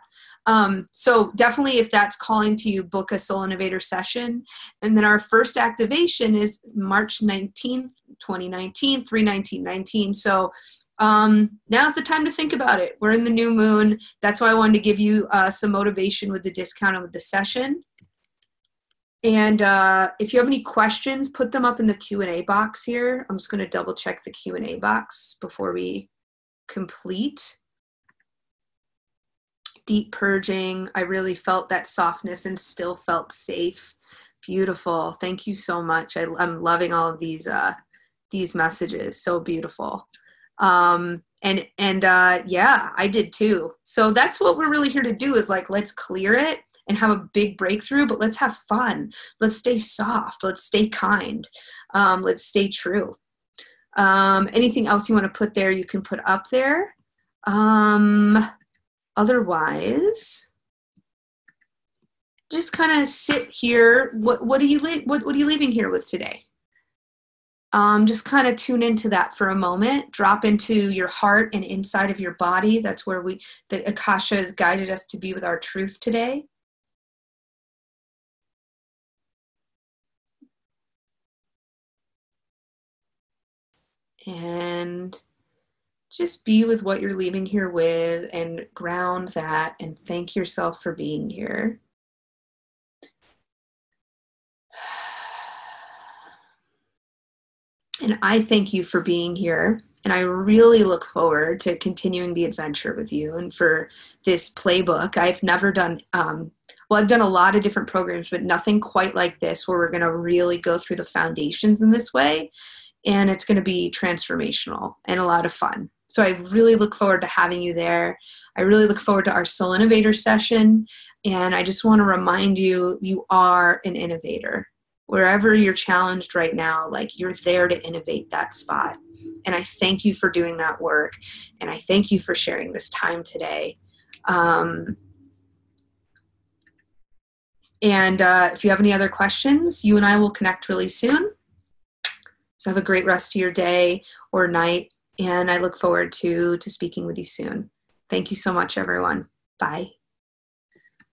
So definitely, if that's calling to you, book a Soul Innovator session. And then our first activation is March 19th, 2019, 3/19/19. So now's the time to think about it. We're in the new moon. That's why I wanted to give you some motivation with the discount of the session. And if you have any questions, put them up in the Q&A box here. I'm just going to double check the Q&A box before we complete. Deep purging. I really felt that softness and still felt safe. Beautiful. Thank you so much. I'm loving all of these messages. So beautiful. Yeah, I did too. So that's what we're really here to do, is like, let's clear it and have a big breakthrough, but let's have fun. Let's stay soft. Let's stay kind. Let's stay true. Anything else you want to put there, you can put up there. Otherwise, just kind of sit here. What are you leaving here with today? Just kind of tune into that for a moment. Drop into your heart and inside of your body. That's where the Akasha has guided us to be with our truth today. And just be with what you're leaving here with, and ground that, and thank yourself for being here. And I thank you for being here. And I really look forward to continuing the adventure with you. And for this playbook, I've never done, I've done a lot of different programs, but nothing quite like this, where we're going to really go through the foundations in this way. And it's going to be transformational and a lot of fun. So I really look forward to having you there. I really look forward to our Soul Innovator session. And I just want to remind you, you are an innovator. Wherever you're challenged right now, like, you're there to innovate that spot. And I thank you for doing that work. And I thank you for sharing this time today. If you have any other questions, you and I will connect really soon. So have a great rest of your day or night. And I look forward to speaking with you soon. Thank you so much, everyone. Bye.